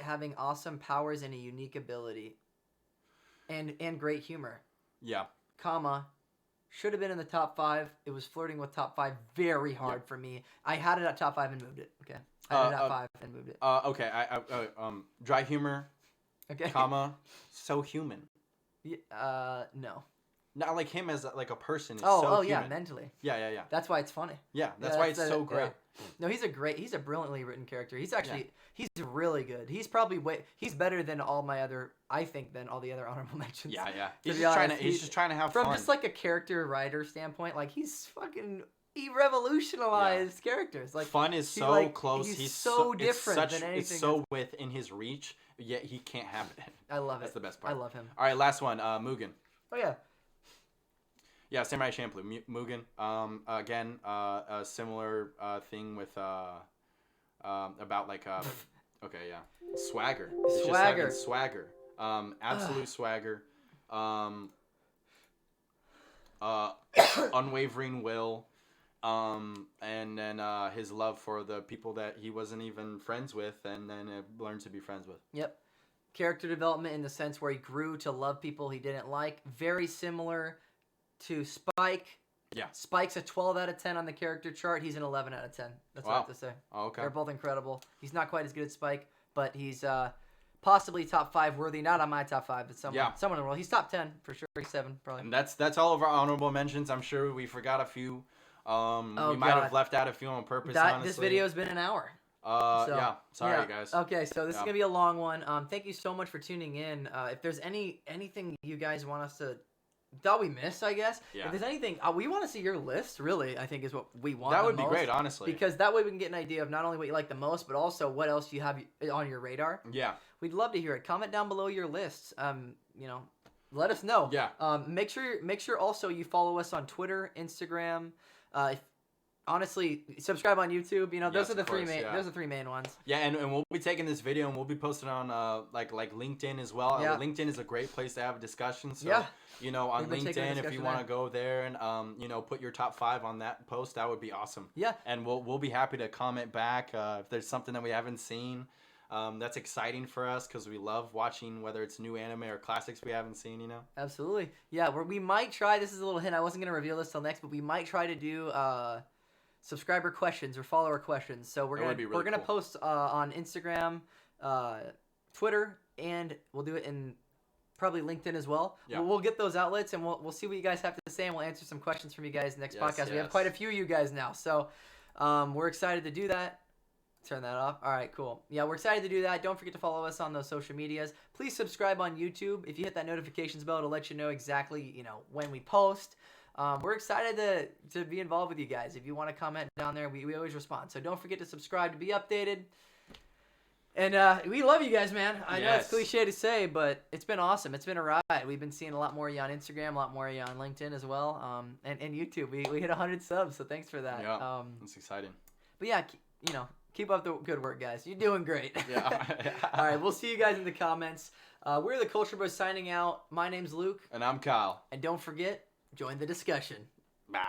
having awesome powers and a unique ability. And great humor. Yeah. Should have been in the top 5. It was flirting with top 5 very hard for me. I had it at top 5 and moved it. Okay. I had it at 5 and moved it. Okay. Dry humor. Okay. So human. No. Not like him as like a person. Is Yeah, mentally. Yeah. That's why it's funny. Yeah, that's why it's so great. No, he's a brilliantly written character. He's actually he's really good. He's probably he's better than all the other honorable mentions. Yeah. He's just trying to have fun. From just like a character writer standpoint, like he revolutionized characters. Like fun is so close. He's so different than anything. It's so within his reach, yet he can't have it. I love it. That's the best part. I love him. All right, last one. Mugen. Oh yeah. Yeah, Samurai Champloo, Mugen. Again, a similar thing with about like swagger. Swagger. Absolute swagger. Unwavering will. And then his love for the people that he wasn't even friends with, and then learned to be friends with. Yep. Character development in the sense where he grew to love people he didn't like. Very similar to Spike. Yeah. Spike's a 12 out of 10 on the character chart. He's an 11 out of 10. That's what I have to say. Oh, okay. They're both incredible. He's not quite as good as Spike, but he's possibly top 5 worthy. Not on my top 5, but someone in the world. He's top 10 for sure. He's 7 probably. And that's all of our honorable mentions. I'm sure we forgot a few. We might have left out a few on purpose. Honestly. This video's been an hour. Sorry guys. Okay, so this is gonna be a long one. Thank you so much for tuning in. If there's anything you guys want us to that we missed, I guess. Yeah. If there's anything, we want to see your list. Really, I think is what we want. That would be great, honestly. Because that way we can get an idea of not only what you like the most, but also what else you have on your radar. Yeah. We'd love to hear it. Comment down below your lists. Let us know. Yeah. Make sure also you follow us on Twitter, Instagram. Honestly, subscribe on YouTube. Those are the three main. Those are the 3 main ones. Yeah, and we'll be taking this video and we'll be posting on like LinkedIn as well. Yeah. LinkedIn is a great place to have a discussion. So, on LinkedIn, if you want to go there and put your top 5 on that post, that would be awesome. Yeah. And we'll be happy to comment back if there's something that we haven't seen. That's exciting for us because we love watching whether it's new anime or classics we haven't seen. Absolutely. Yeah. We might try. This is a little hint. I wasn't gonna reveal this till next, but we might try to do subscriber questions or follower questions. So we're gonna post on Instagram, Twitter, and we'll do it in probably LinkedIn as well. Yeah. We'll get those outlets and we'll see what you guys have to say, and we'll answer some questions from you guys next podcast. Yes. We have quite a few of you guys now, so we're excited to do that. Turn that off. All right, cool. Yeah, we're excited to do that. Don't forget to follow us on those social medias. Please subscribe on YouTube. If you hit that notifications bell, it'll let you know exactly when we post. we're excited to be involved with you guys. If you want to comment down there, we always respond. So don't forget to subscribe to be updated. And we love you guys, man. I know it's cliche to say, but it's been awesome. It's been a ride. We've been seeing a lot more of you on Instagram, a lot more of you on LinkedIn as well, and YouTube. We hit 100 subs, so thanks for that. Yeah, it's exciting. But yeah, keep up the good work, guys. You're doing great. Yeah. All right, we'll see you guys in the comments. We're the Culture Bros signing out. My name's Luke. And I'm Kyle. And don't forget, join the discussion. Bye.